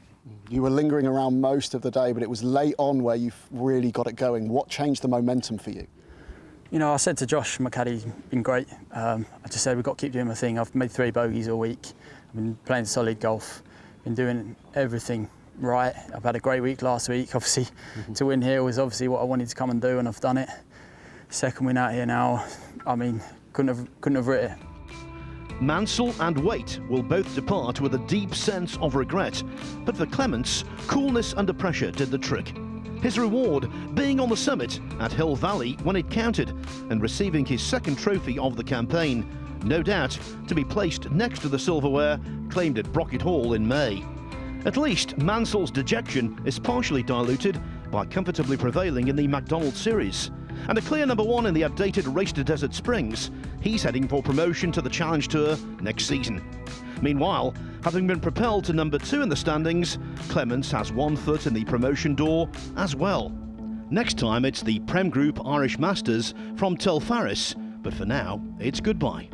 You were lingering around most of the day, but it was late on where you really got it going. What changed the momentum for you? You know, I said to Josh, my caddy, he's been great. I just said, we've got to keep doing my thing. I've made 3 bogeys all week. I've been playing solid golf, been doing everything right. I've had a great week last week. Obviously, to win here was obviously what I wanted to come and do, and I've done it. Second win out here now, I mean, couldn't have writ it. Mansell and Waite will both depart with a deep sense of regret, but for Clements, coolness under pressure did the trick. His reward being on the summit at Hill Valley when it counted and receiving his 2nd trophy of the campaign, no doubt to be placed next to the silverware claimed at Brocket Hall in May. At least Mansell's dejection is partially diluted by comfortably prevailing in the Macdonald series. And a clear number 1 in the updated Race to Desert Springs, he's heading for promotion to the Challenge Tour next season. Meanwhile, Having been propelled to number 2 in the standings, Clements has one foot in the promotion door as well. Next time it's the Prem Group Irish Masters from Telfaris, but for now, it's goodbye.